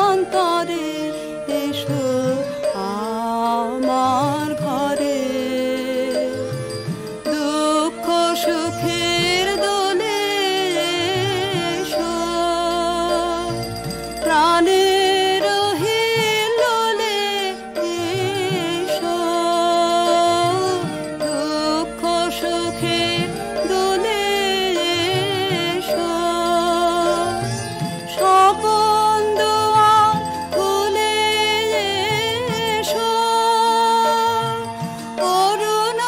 S5: অন্তরে, এসো আমার ঘরে, দুঃখ সুখের দোলে এসো, প্রাণের হিল্লোলে এসো, দুঃখ সুখের দোলে এসো, স্বপন দুয়ার খুলে এসো, করুণ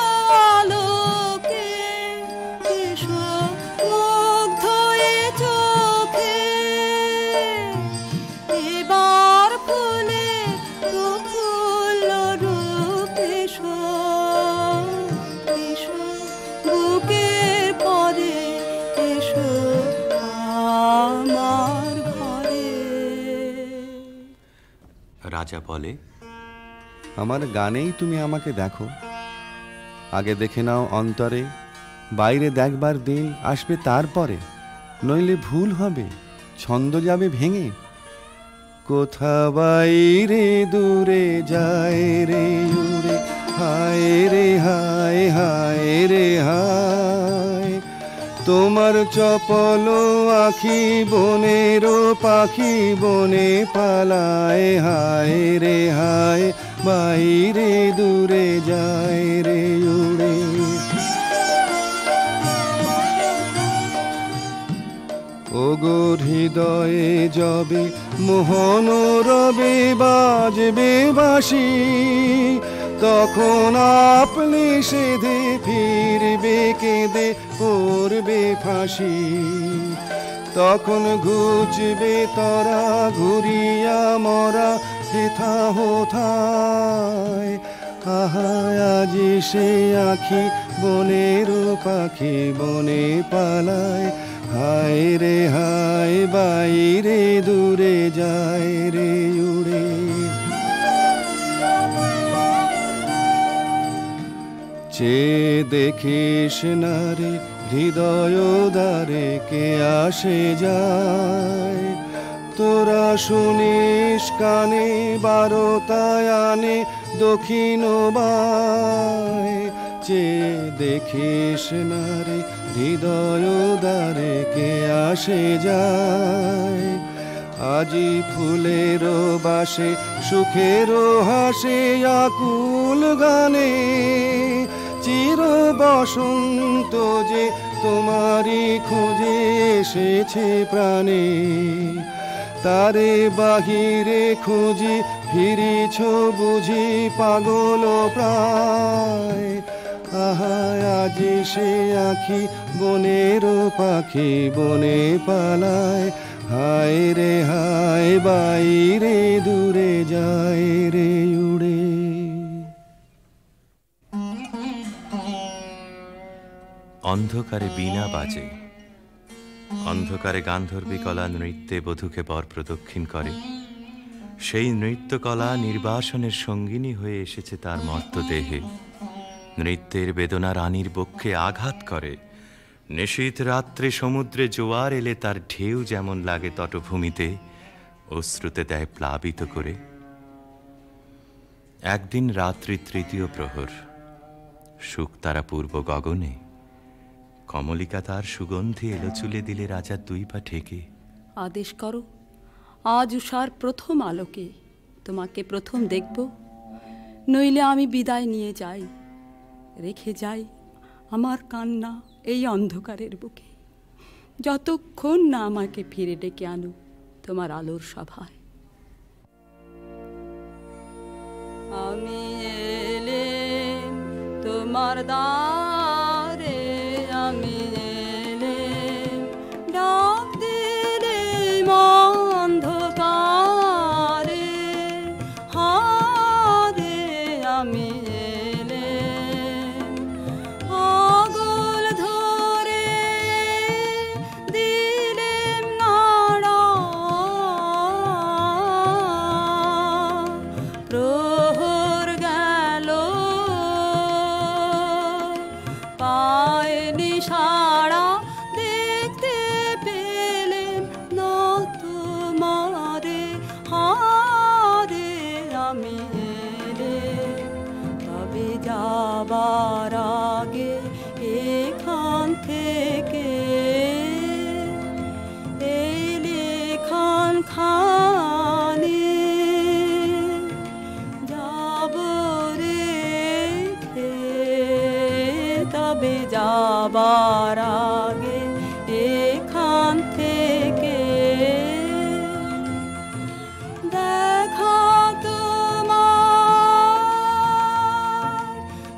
S5: আলোকে এসো, মুগ্ধ এ চোখে, এবার ফুলে প্রফুল্ল রূপ এসো, এসো বুকের পরে, এসো আমার ঘরে।
S4: রাজা বলে,
S6: আমার গানেই তুমি আমাকে দেখো, আগে দেখে নাও অন্তরে, বাইরে দেখবার দিন আসবে তারপরে, নইলে ভুল হবে, ছন্দ যাবে ভেঙে। কোথা বাইরে দূরে যায় রে উড়ে, হায় রে হায় হায় রে হায়, তোমার চপল আখি বনেরও পাখি বনে পালায়, হায় রে হায়, বাইরে দূরে যায় রে উড়ে। ওগো হৃদয়ে যবে মোহন রবে বাজবে বাঁশি, তখন আপনি সেধে ফিরবে কেঁদে পড়বে ফাঁসি, তখন ঘুচবে তরা ঘুরিয়া মরা হেথা হোথায়, আহা আজি সে আখি বনের পাখি বনে পালায়, হায় রে হায়, বাইরে দূরে যায় রে উড়ে। চেয়ে দেখিস না রে হৃদয় দ্বারে কে আসে যায়, তোরা শুনিস কানে বারোটায় আনে দক্ষিণ বায়, চেয়ে দেখিস না রে হৃদয় দ্বারে কে আসে যায়। আজি ফুলের বাসে সুখের হাসে আকুল গানে, চির বসন্ত যে তোমারই খোঁজে এসেছে প্রাণে। তারে বাহিরে খুঁজি ফিরিছ বুঝি পাগল প্রায়। আহা আজি সে আখি বনের পাখি বনে পালায়। হায় রে হায় বাইরে দূরে যায় রে উড়ে।
S4: অন্ধকারে বীণা বাজে, অন্ধকারে গান্ধর্বী কলা নৃত্যে বধূকে বর প্রদক্ষিণ করে। সেই নৃত্যকলা নির্বাসনের সঙ্গিনী হয়ে এসেছে তার মর্ত দেহে। নৃত্যের বেদনা রানীর বক্ষে আঘাত করে। নিশীথ রাত্রে সমুদ্রে জোয়ার এলে তার ঢেউ যেমন লাগে তটভূমিতে, অশ্রুতে দেয় প্লাবিত করে। একদিন রাত্রি তৃতীয় প্রহর, শুকতারা পূর্ব গগনে, কমলিকা তার সুগন্ধি এলো চুলে দিলে রাজার দুই পা ঠেকে।
S5: আদেশ করো, আজ উষার প্রথম আলোকে তোমাকে প্রথম দেখব, নইলে আমি বিদায় নিয়ে যাই, রেখে যাই আমার কান্না এই অন্ধকারের বুকে, যতক্ষণ না আমাকে ফিরে ডেকে আনো তোমার আলোর সভায়। আমি এলেম তোমার দ্বারে, আমি এলেম ডাক দিলেম অন্ধকারে, হারে আমি এলেম আগল ধরে দিলেম নাড়া, প্রহর গেল পায়নি সাড়া, দেখতে পেলেম না তোমারে, হারে আমি এলেম তবে যাবার আগে এখান থেকে এলে খান খানে যাব রেখে, তবে যাবার আগে এখান থেকে দেখা তোমার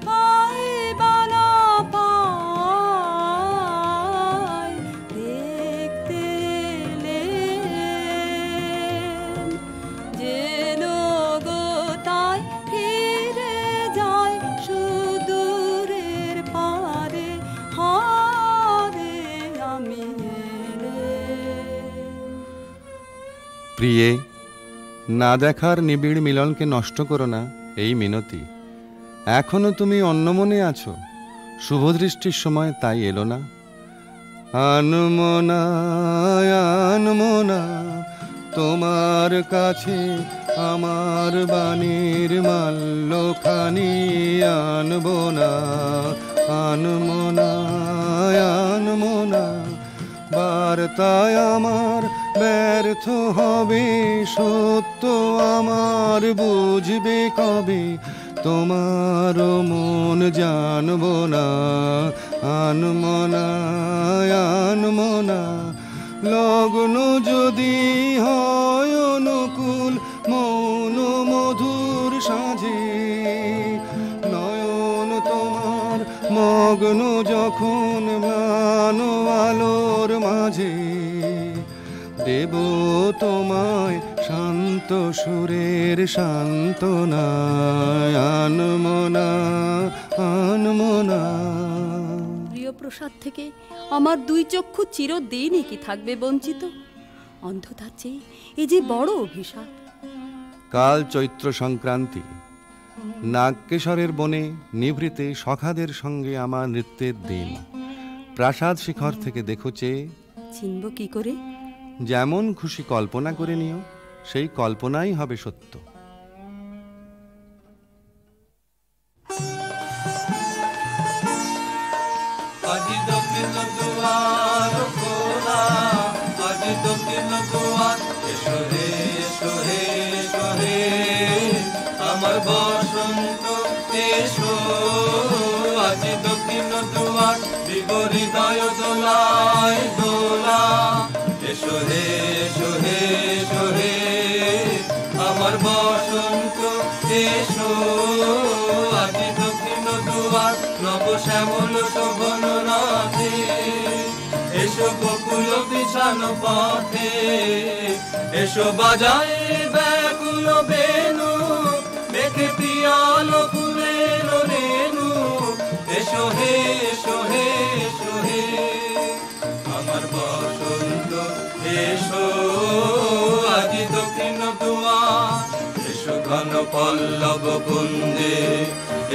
S5: পাইবা না পাই, দেখতে এলেম যেন গো তাই ফিরে যায় সুদূরের পারে, হারে আমি এলেম।
S6: প্রিয়ে, না দেখার নিবিড় মিলনকে নষ্ট করো না এই মিনতি। এখনো তুমি অন্যমনে আছো, শুভদৃষ্টির সময় তাই এলো না। আনমনা আনমনা তোমার কাছে আমার বাণীর মাল্যখানি আনবো না। আনমনা আনমনা বার্তায় আমার ব্যর্থ হবে, সত্য আমার বুঝবে কবে, তোমার মন জানবো না। আনমনা আনমনা লগ্ন যদি হয় অনুকূল মৌন মধুর সাঁঝে, নয়ন তোমার মগ্ন যখন ম্লান আলোর মাঝে, দেব তোমায় শান্ত সুরের সান্ত্বনা। আনমনা আনমনা।
S5: প্রিয় প্রসাদ থেকে আমার দুই চক্ষু চিরদিনই কি থাকবে বঞ্চিত? অন্ধতার চেয়ে এ যে বড় অভিশাপ।
S6: কাল চৈত্র সংক্রান্তি, নাগকেশরের বনে নিভৃতে সখাদের সঙ্গে আমার নৃত্যের দিন। প্রাসাদ শিখর থেকে দেখো চেয়ে,
S5: চিনব কি করে?
S6: যেমন খুশি কল্পনা করে নিও, সেই কল্পনাই হবে সত্য।
S7: আজি দক্ষিণ দক্ষিণ দুয়ার। এসো হে এসো হে এসো হে আমার বসন্ত এসো, আজি দক্ষিণ দুয়ার দিব হৃদয় দোলায় দোলা। এসো হে এসো হে এসো হে আমার বসন্ত এসো, আজি দক্ষিণ দুয়ার নব শ্যামল শোভন রাধে। এসো বকুল বিছানো পথে, এসো বাজায় ব্যাকুল বেনু, মেঘে পিয়াল ফুলের রেণু। এসো হে এসো হে এসো হে আমার বসন্ত এসো, আজি দক্ষিণ দুয়ার। এসো ঘন পল্লব কুঞ্জে,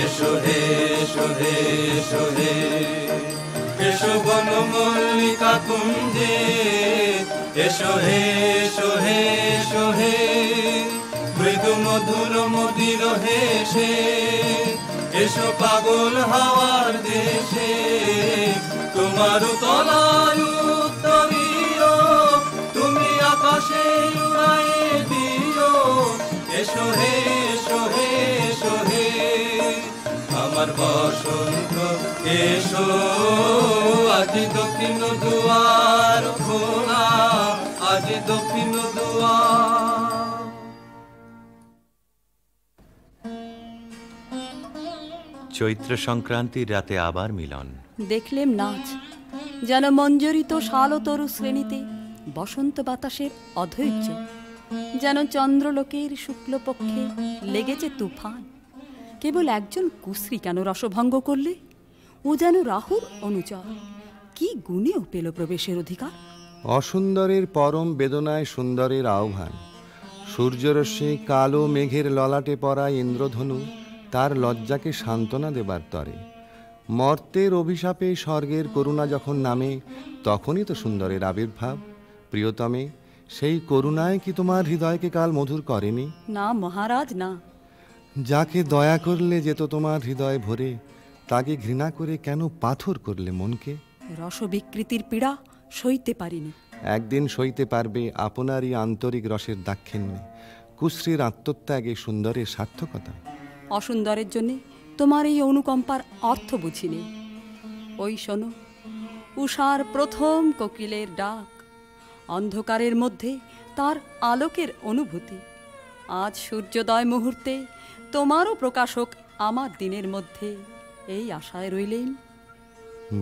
S7: এসো হে এসো হে এসো হে এসো বন মল্লিকা কুঞ্জে। এসো হে এসো হে এসো হে মৃদু মধুর মদির হেসে। এসো পাগল হাওয়ার দেশে, তোমার তলায় উত্তরীয়, তুমি আকাশে উড়ায়ে দিও। এসো হে এসো হে এসো হে আমার বসন্ত এসো, আজি দক্ষিণ দুয়ার খোলা, আজি দক্ষিণ দুয়ার।
S4: চৈত্র সংক্রান্তির রাতে আবার মিলন।
S5: দেখলেম নাচ, যেন মঞ্জরিত শালতরু শ্রেণীতে বসন্ত বাতাসের অধৈর্য, যেন চন্দ্রলোকের শুক্লপক্ষে লেগেছে তুফান। কেবল একজন কুশ্রী কেন রসভঙ্গ করলে? ও যেন রাহুর অনুচর, কি গুণেও পেল প্রবেশের অধিকার।
S6: অসুন্দরের পরম বেদনায় সুন্দরের আহ্বান। সূর্যরশ্মি কালো মেঘের ললাটে পড়া ইন্দ্রধনু তার লজ্জাকে সান্ত্বনা দেবার তরে। মর্তের অভিশাপে স্বর্গের করুণা যখন নামে, তখনই তো সুন্দরের আবির্ভাব। প্রিয়তমে, সেই করুণায় কি তোমার হৃদয়কে কাল মধুর করেনি?
S5: না মহারাজ, না।
S6: যাকে দয়া করলে যেত তোমার হৃদয় ভরে, তাকে ঘৃণা করে কেন পাথর করলে মনকে?
S5: রসবিকৃতির পীড়া সইতে পারিনি।
S6: একদিন সইতে পারবে আপনারই আন্তরিক রসের দাক্ষিণ্যে, কুশ্রীর আত্মত্যাগে সুন্দরের সার্থকতা।
S5: অসুন্দরের জন্যে তোমার এই অনুকম্পার অর্থ বুঝিনি। ওই শোনো, উষার প্রথম কোকিলের ডাক, অন্ধকারের মধ্যে তার আলোকের অনুভূতি। আজ সূর্যোদয় মুহূর্তে তোমারও প্রকাশক আমার দিনের মধ্যে, এই আশায় রইলেন।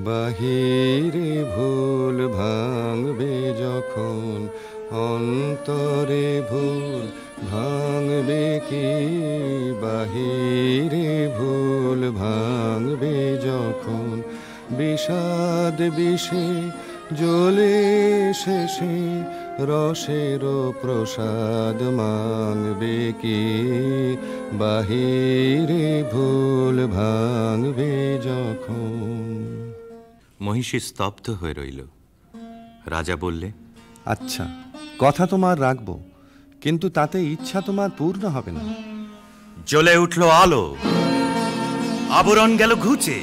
S6: বাহিরে ভুল ভাঙবে যখন, অন্তরে ভুল ভাঙবে কি? বাহিরে ভুল ভাঙবে যখন, বিষাদ বিষে জ্বলে শেষে রসের প্রসাদ মাংবে কি? বাহিরে ভুল ভাঙবে যখন।
S4: মহিষী স্তব্ধ হয়ে রইল। রাজা বললে,
S6: আচ্ছা, কথা তোমার রাখবো, কিন্তু তাতে ইচ্ছা তোমার পূর্ণ হবে না।
S4: জ্বলে উঠল আলো, আবরণ গেল ঘুচে,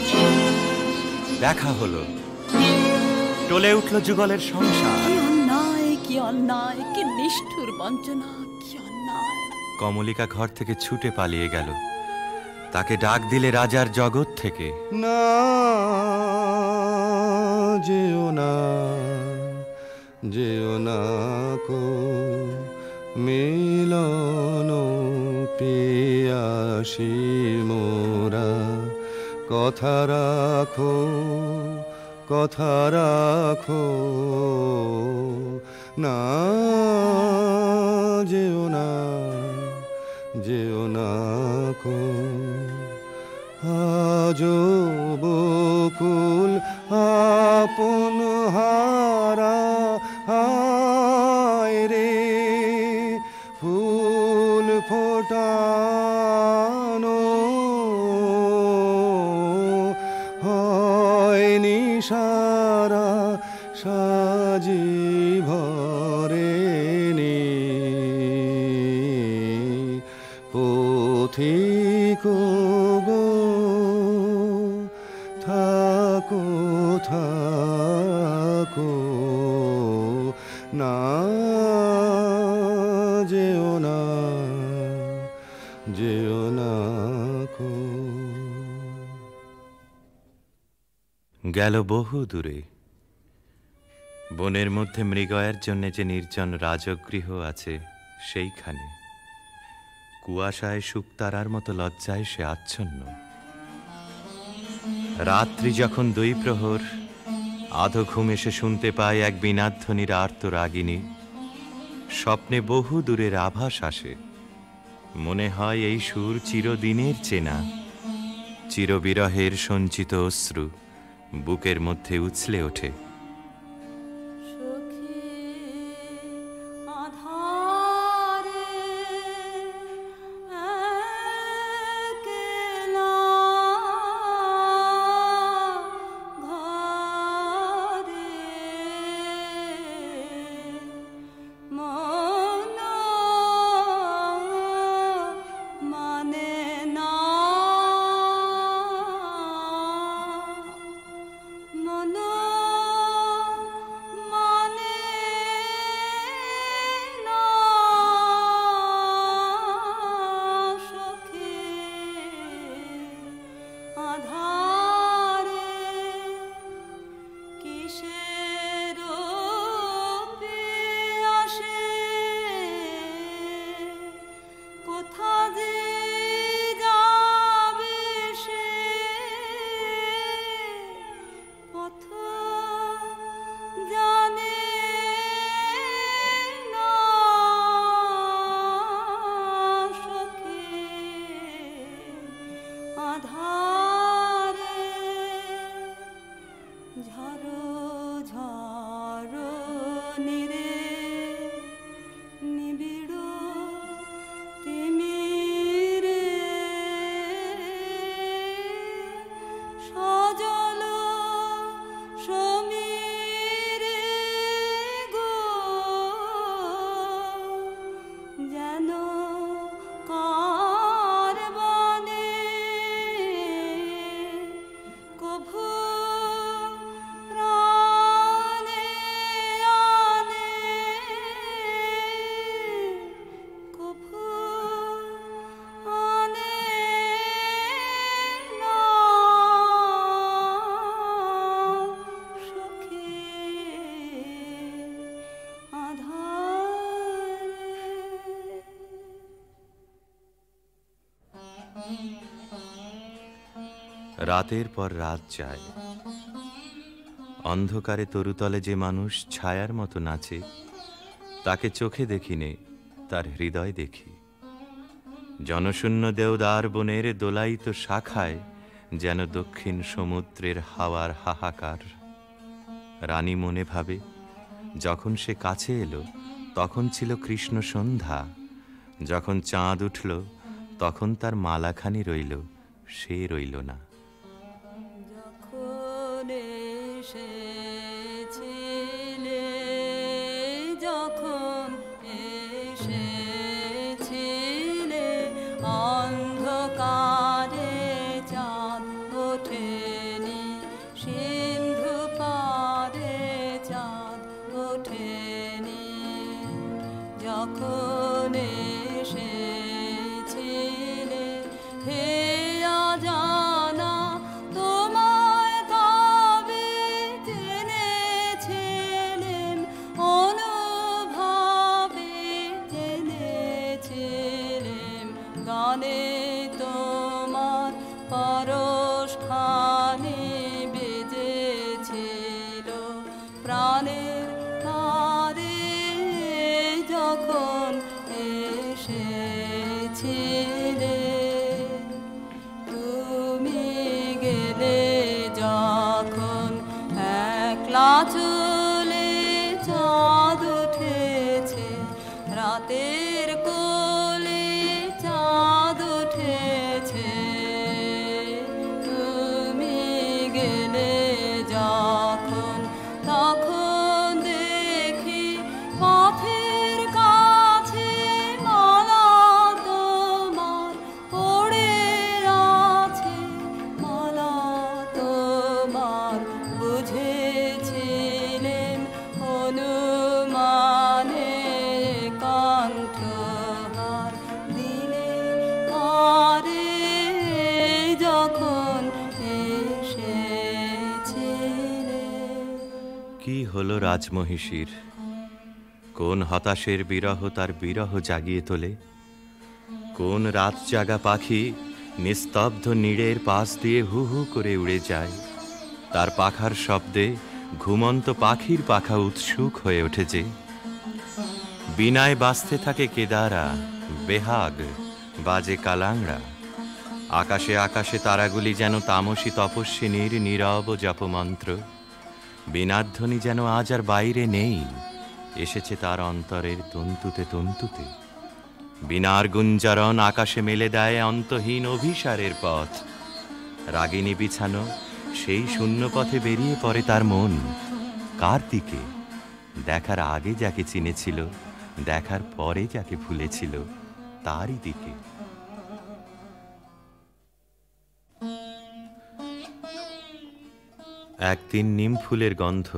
S4: দেখা হলো, টলে উঠল যুগলের সংসার।
S5: কি অন্যায়, কি অন্যায়, কি নিষ্ঠুর বঞ্চনা, কি অন্যায়।
S4: কমলিকা ঘর থেকে ছুটে পালিয়ে গেল। তাকে ডাক দিলে রাজার জগৎ থেকে,
S6: না যেও না, যেও না কো মিলন পিয়াসী মোরা। কথা রাখো, কথা রাখো, না যেও না, যেও না কো। আজো বকুল আপন হারা হায় রে, ফুল ফোটানো হয়নি সারা, সাজি ভরেনি পথিক গো, থাকো থাকো, না যেও না, যেও না কো।
S4: গেল বহু দূরে, বনের মধ্যে মৃগয়ের জন্য যে নির্জন রাজগৃহ আছে সেইখানে কুয়াশায় শুকতারার মতো লজ্জায় সে আচ্ছন্ন। রাত্রি যখন 2 প্রহর, আধো ঘুমে সে শুনতে পায় এক বীণাধ্বনির আর্তরাগিনী। স্বপ্নে বহু দূরের আভাস আসে, মনে হয় এই সুর চিরদিনের চেনা। চিরবিরহের সঞ্চিত অশ্রু বুকের মধ্যে উছলে ওঠে। রাতের পর রাত যায়, অন্ধকারে তরুতলে যে মানুষ ছায়ার মতো নাচে, তাকে চোখে দেখিনে, তার হৃদয় দেখি। জনশূন্য দেওদার বনের দোলায়িত শাখায় যেন দক্ষিণ সমুদ্রের হাওয়ার হাহাকার। রানী মনে ভাবে, যখন সে কাছে এলো তখন ছিল কৃষ্ণ সন্ধ্যা, যখন চাঁদ উঠল তখন তার মালাখানি রইল, সে রইল না।
S5: যখন এসেছিলে, যখন এসেছিলে, অন্ধকারে চাঁদ ওঠেনি, সিন্ধু পারে চাঁদ ওঠেনি। যখন এসেছিলে হে অজানা, তোমায় তবে জেনেছিলেম, অনুভবে জেনেছিলেম। গানে তোমার পরশখানি বেজেছিল, প্রাণের তারে যখন এসেছিলে। তুমি গেলে যখন একলা চলে, চাঁদ উঠেছে রাতের কোলে, চাঁদ উঠেছে। তুমি গেলে যখন, তখন দেখি পথের কাছে মালা তোমার পড়ে আছে, মালা তোমার। বুঝেছিলেন অনুমানে
S4: হলো রাজমহিষীর, কোন হতাশের বিরহ তার বিরহ জাগিয়ে তোলে, কোন রাত জাগা পাখি নিস্তব্ধ নীড়ের পাশ দিয়ে হু হু করে উড়ে যায়, তার পাখার শব্দে ঘুমন্ত পাখির পাখা উৎসুক হয়ে ওঠে যে। বিনায় বাজতে থাকে কেদারা, বেহাগ বাজে কালাংড়া, আকাশে আকাশে তারাগুলি যেন তামসী তপস্বিনীর নীরব জপমন্ত্র। বীণাধ্বনি যেন আজ আর বাইরে নেই, এসেছে তার অন্তরের তন্তুতে তন্তুতে। বীণার গুঞ্জরণ আকাশে মেলে দেয় অন্তহীন অভিসারের পথ। রাগিনী বিছানো সেই শূন্য পথে বেরিয়ে পড়ে তার মন। কার দিকে? দেখার আগে যাকে চিনেছিল, দেখার পরে যাকে ভুলেছিল, তারই দিকে। একদিন নিম ফুলের গন্ধ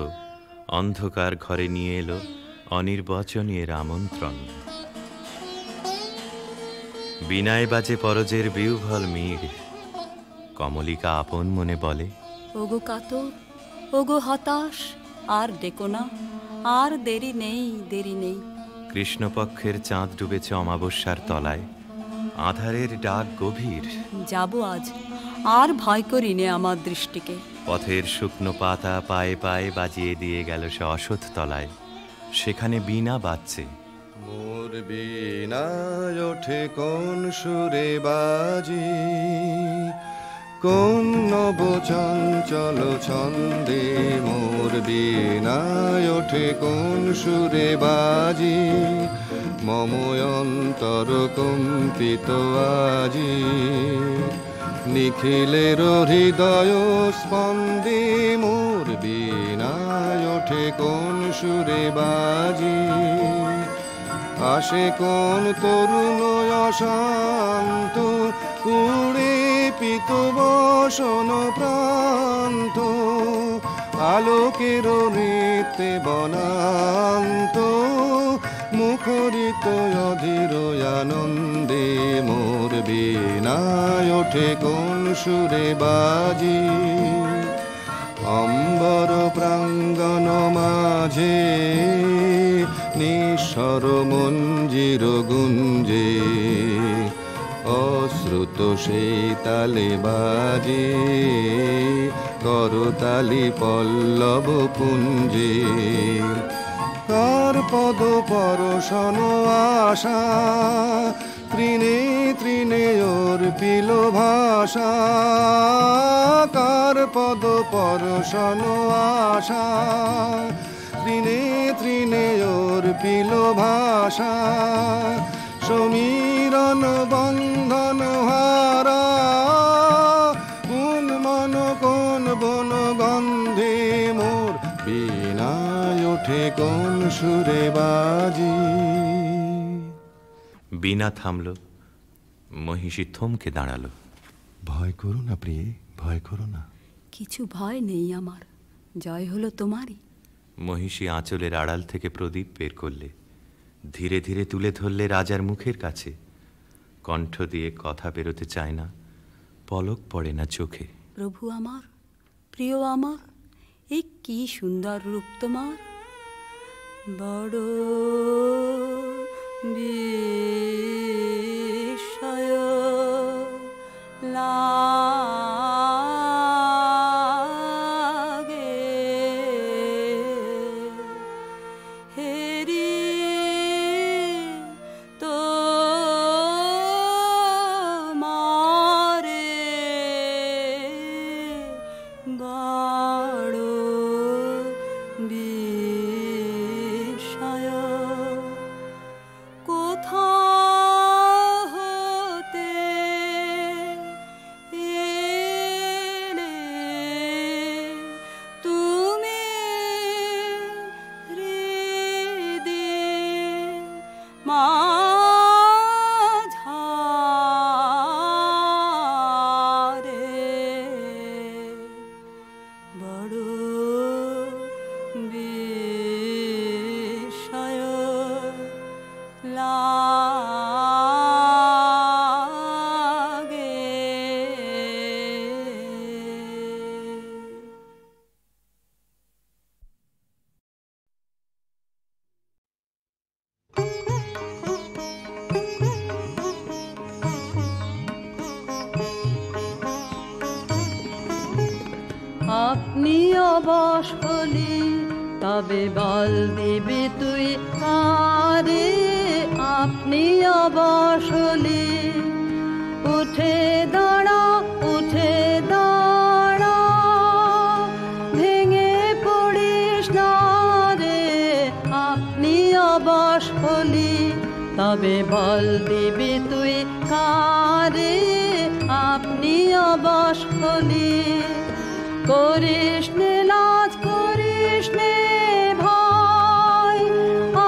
S4: অন্ধকার ঘরে নিয়ে এলো অনির্বচনীয় আমন্ত্রণ। বিনায় বাজে পরজের বিউভল মিড়, কমলিকা আপন মনে বলে,
S5: ওগো কাতর, ওগো হতাশ, আর ডেকো না, আর দেরি নেই, দেরি নেই।
S4: কৃষ্ণপক্ষের চাঁদ ডুবেছে অমাবস্যার তলায়, আধারের ডাক গভীর।
S5: যাব আজ, আর ভয় করি নে আমার দৃষ্টিকে।
S4: পথের শুকনো পাতা পায়ে পায়ে বাজিয়ে দিয়ে গেল সে অসৎ তলায়, সেখানে বীণা বাজছে।
S6: মোর বীণায় ওঠে কোন সুরে বাজি, কোন নব চঞ্চল ছন্দে। মোর বীণায় ওঠে কোন সুরে বাজি, মম অন্তর কম্পিত আজি। নিখিলের হৃদয় স্পন্দে মোর বীণায় ওঠে কোন সুরে বাজি। আসে কোন তরুণ অশান্ত, কুড়ে পিত বসন প্রান্ত। আলোকের নৃত্যে বনান্ত, মুখরিত অধীর আনন্দে। মোর বীণায় ওঠে কোন সুরে বাজি, অম্বর প্রাঙ্গণ মাঝে নিঃস্বর মঞ্জির গুঞ্জে। অশ্রুত সেই তালে বাজে, করতালি পল্লব পুঞ্জে। কার পদ পরশন আশা, তৃণে তৃণে অর্পিল ভাষা। কার পদ পরশন আশা, তৃণে তৃণে অর্পিল ভাষা। সমীরণ বন্ধন হারা, কোন মন কোন বন গন্ধে। মোর বীণায় ওঠে কোন সুরে বাজি।
S4: বীণা থামল, মহিষী থমকে দাঁড়ালো।
S6: ভয় করো না প্রিয়ে, ভয় করো না।
S5: কিছু ভয় নেই আমার, জয় হলো তোমারই।
S4: মহিষী আঁচলের আড়াল থেকে প্রদীপ বের করলে, ধীরে ধীরে তুলে ধরলে রাজার মুখের কাছে। কণ্ঠ দিয়ে কথা বেরোতে চায় না, পলক পড়ে না চোখে।
S5: প্রভু আমার, প্রিয় আমার, এই কি সুন্দর রূপ তোমার। বড় বিস্ময় লাগে, হেরি তো মারে বড় বিস্ময়। কোথা হতে এলে তুমি হৃদে মাঝারে। বড় বিস্ময়
S2: তবে বল দিবি তুই কারে আপনি অবসলি। উঠে দাঁড়া উঠে দাঁড়া ভেঙে পড়িস না রে আপনি অবসলি। তবে বল দিবি তুই কারে আপনি অবসলি। করিস নে লাজ করিস নে ভাই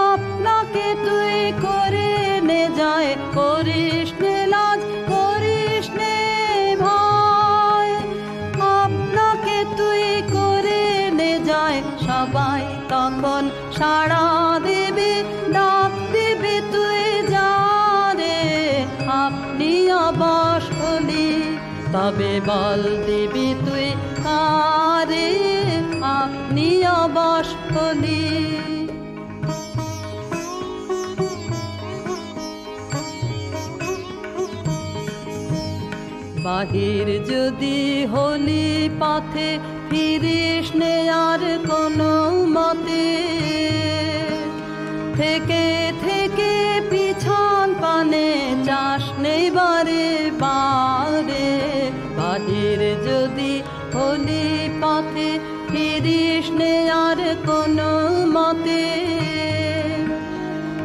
S2: আপনাকে তুই করে নে যায়। করিস নে লাজ করিস নে ভাই আপনাকে তুই করে নে যায়। সবাই তখন সাড়া দেবে ডাক দিবি তুই যা রে আপনি অবসলি। তবে বল দিবি তুই কারে আপনি অবসলি। বাহির যদি হলি পথে ফিরিস নে আর কোনো মতে। থেকে থেকে পিছন পানে যাস নেই বারে বারে। বাহির যদি হলি পথে ফিরিস নে আর কোনো মতে।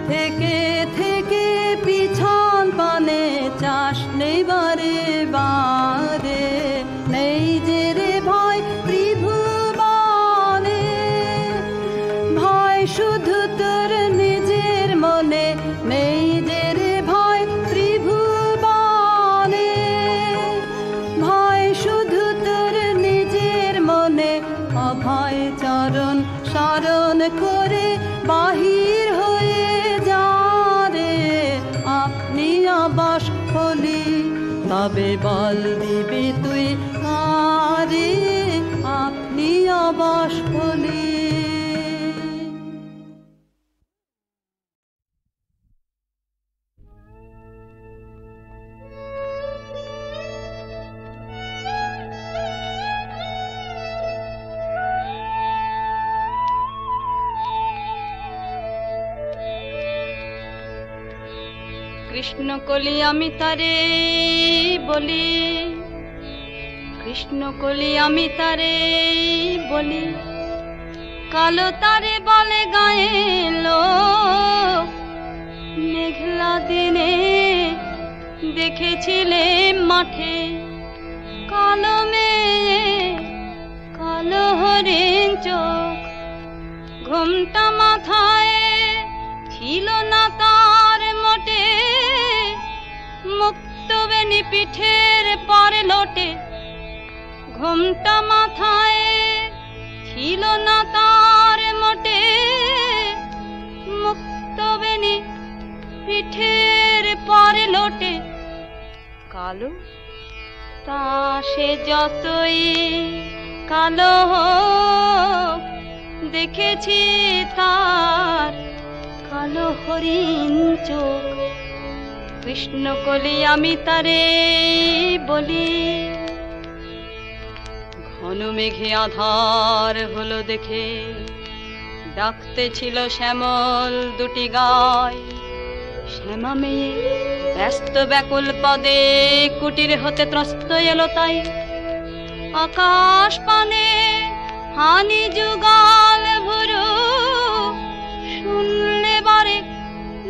S2: থেকে থেকে পিছন পানে যাস নেই বারে বারে। নেই যে রে ভয় ত্রিভুবনে ভয় শুধু তোর নিজের মনে। নেই যে রে ভয় ত্রিভুবনে ভয় শুধু তোর নিজের মনে। অভয় চরণ শরণ করে বাহির হয়ে যা রে আপনি অবসলি। তবে বল দিবি তুই কারে আপনি অবসলি।
S5: কৃষ্ণ কলি আমি তারে বলি, কৃষ্ণ কলি আমি তারে বলি। কালো তারে বলে গায়ে লোক মেঘলা দিনে দেখেছিলে মাঠে। কালো মেয়ে কালো হরিণ চোখ ঘোমটা মাথায় ছিল না তার মোটে। মুক্ত বেনি পিঠের পরে লোটে ঘোমটা মাথায় ছিল না তার মোটে। মুক্ত বেনি পিঠের পরে লোটে। কালো তা সে যতই কালো হোক দেখেছি তার কালো হরিণ চোখ। কৃষ্ণ কলি আমি তারে বলি। ঘন মেঘে আধার হলো দেখে ডাকতে ছিল শ্যামল দুটি গায়। শ্যামা মেয়ে ব্যস্ত ব্যাকুল পদে কুটির হতে ত্রস্ত এলো তাই। আকাশ পানে হানি যুগাল ভুরু শুনলে বারে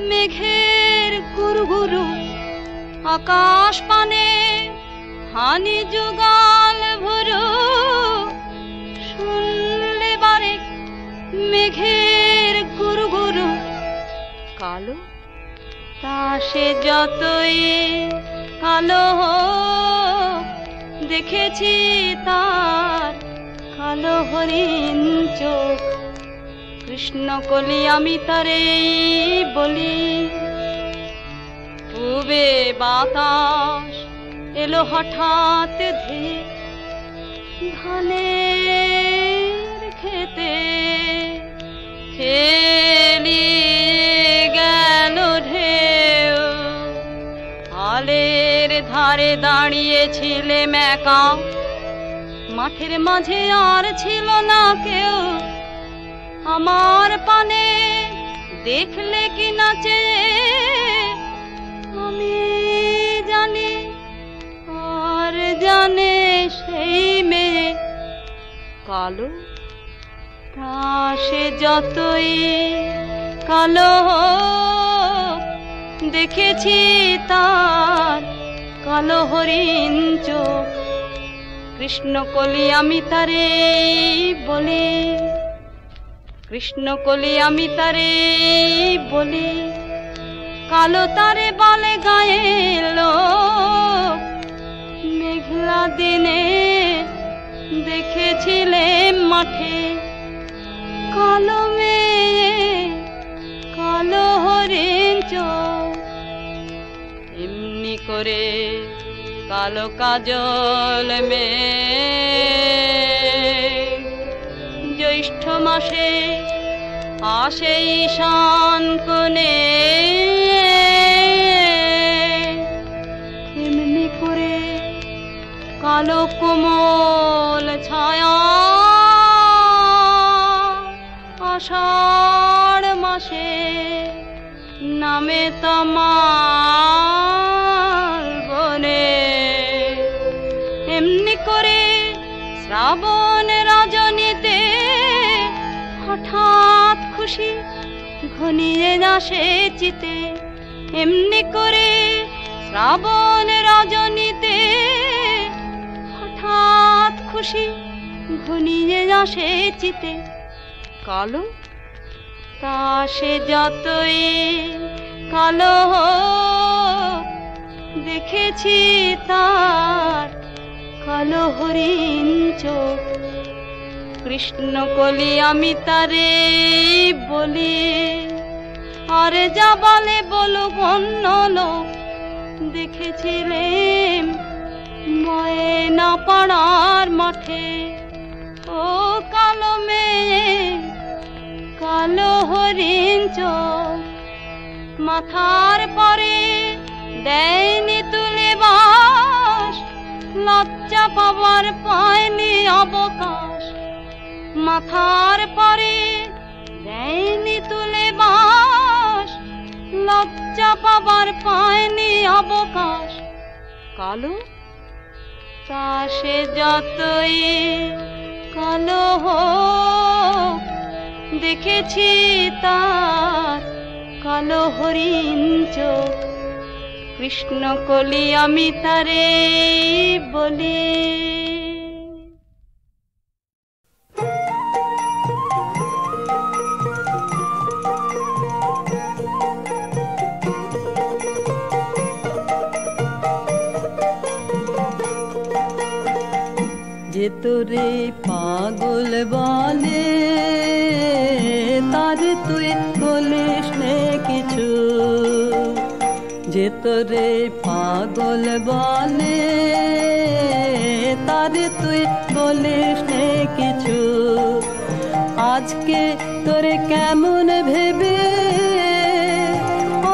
S5: মেঘের গুরুগুরু। আকাশ পানে হানি যুগাল ভুরু শুনলে বারে মেঘের গুরুগুরু। কালো তা সে যতই কালো হোক দেখেছি তার কালো হরিণ চোখ। কৃষ্ণ কলি আমি তারে বলি। পূবে বাতাস এলো হঠাৎ ধেয়ে ধানের খেতে খেলিয়ে গেল ঢেউ। আলের ধারে দাঁড়িয়েছিলে একা, মাঠের মাঝে আর ছিল না কেউ।
S2: আমার পানে দেখলে কি নাচে আমি জানি, আর জানে সেই মেয়ে কালো, তা সে যতই কালো হোক, দেখেছি তার কালো হরিণ চোখ। কৃষ্ণকলি আমি তারে বলি, কৃষ্ণকলি আমি তারে বলি, কালো তারে বলে গায়ের লোক। মেঘলা দিনে দেখেছিলে মাঠে কালো মেয়ে, কালো হরিণ চোখ। এমনি করে কালো কাজল মেঘ জ্যৈষ্ঠ মাসে আসে ঈশান কোণে। এমনি করে কালো কোমল ছায়া আষাঢ় মাসে নামে তমাল বনে। এমনি করে শ্রাবণ রজনীতে হঠাৎ খুশি ঘনিয়ে আসে চিতে। এমনি করে শ্রাবণ রজনীতে হঠাৎ খুশি ঘনিয়ে আসে চিতে। কালো, তা সে যতই কালো হোক, দেখেছি তার কালো হরিণ চোখ। কৃষ্ণকলি আমি তারে বলি, আর যা বলে বলুক অন্য লোক। দেখেছিলেন ময়না পাড়ার মাঠে ও কালো মেয়ে, কালো হরিণ চোখ। মাথার পরে দেয়নি তুলে বাস, লজ্জা পাবার পায়নি অবকাশ। মাথার পরে দেয়নি তুলে বাস, লজ্জা পাবার পায়নি অবকাশ। কালো, তা সে যতই কালো হোক, দেখেছি তার কালো হরিণ চোখ। কৃষ্ণকলি আমি তারে বলি।
S5: যে তোরে পাগল বলে, তার তুই বলিস নে কিছু। যে তোরে পাগল বলে, তার তুই বলিস নে কিছু। আজকে তোরে কেমন ভেবে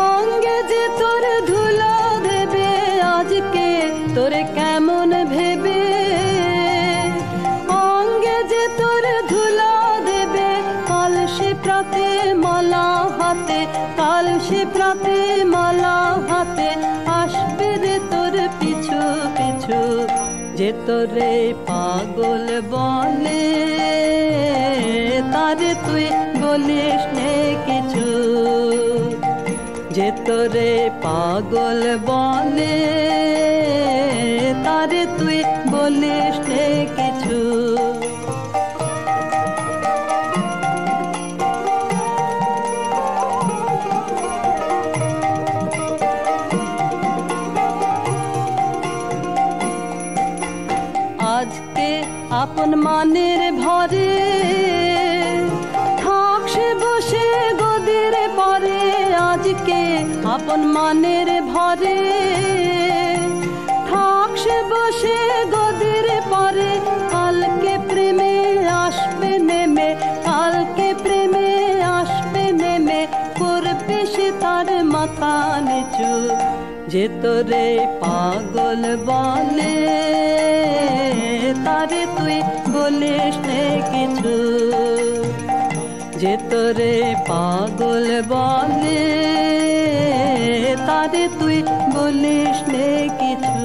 S5: অঙ্গে যে তোর ধুলো দেবে। আজকে তোরে কেমন ভেবে অঙ্গে যে তোর ধুলো দেবে। কাল সে প্রাতে মালা হাতে, কাল সে প্রাতে মালা হাতে আসবে রে তোর পিছু পিছু। যে তোরে পাগল বলে, তারে তুই বলিস নে কিছু। যে তোরে পাগল বলে, তারে তুই বলিস নে কিছু। আজকে আপন মানের ভরে থাকছে বসে গদির পরে। আজকে আপন মানের ভরে থাকছে বসে গদির পরে। কালকে প্রেমে আসবে নেমে, কালকে প্রেমে আসবে নেমে, করবে সে তার মাথা নিচু। যে তোরে পাগল বলে, তারে তুই বলিস নে কিছু। যে তোরে পাগল বলে তারে তুই বলিস নে কিছু।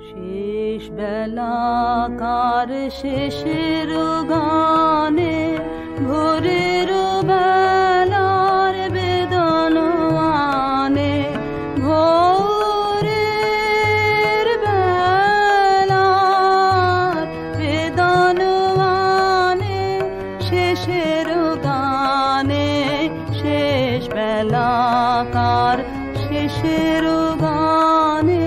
S5: শেষ বেলাকার শেষের গানে ভোরের বেলার বেদন আনে, ভোরের বেলার বেদন আনে শেষের গানে, শেষ বেলাকার শেষের গানে।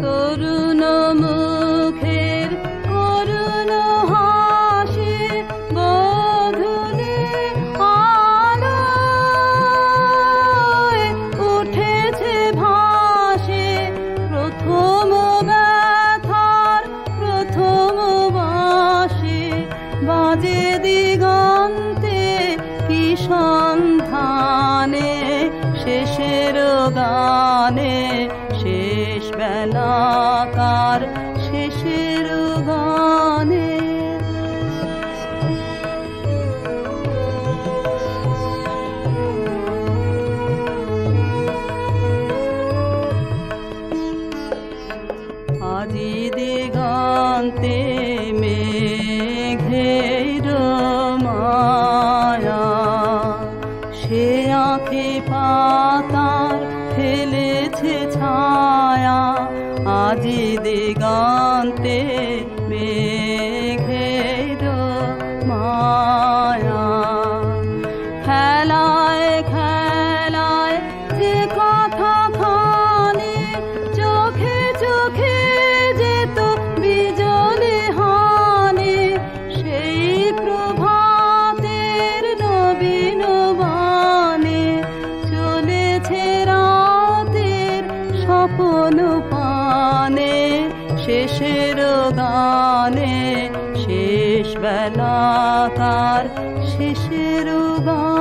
S5: তরুণ মুখের করুণ হাসি গোধূলি আলোয় উঠেছে ভাসে, প্রথম ব্যথার প্রথম বাঁশি বাজে দিগন্তে কি সন্ধানে, শেষের গানে শেষ বেলাকার শেষের গানে। আজি দিগন্তে মেঘের মায়া, সে আঁখি পাতার ফেলেছে ছায়া, আজি দিগন্তে মেঘের মায়া। খেলায় খেলায় যে কথা খানি চোখে চোখে যেত বিজলি হানি, সেই প্রভাতের নবীন বাণী চলেছে রাতের স্বপ্ন পানে, শেষের গানে শেষ বেলাকার শেষের গানে।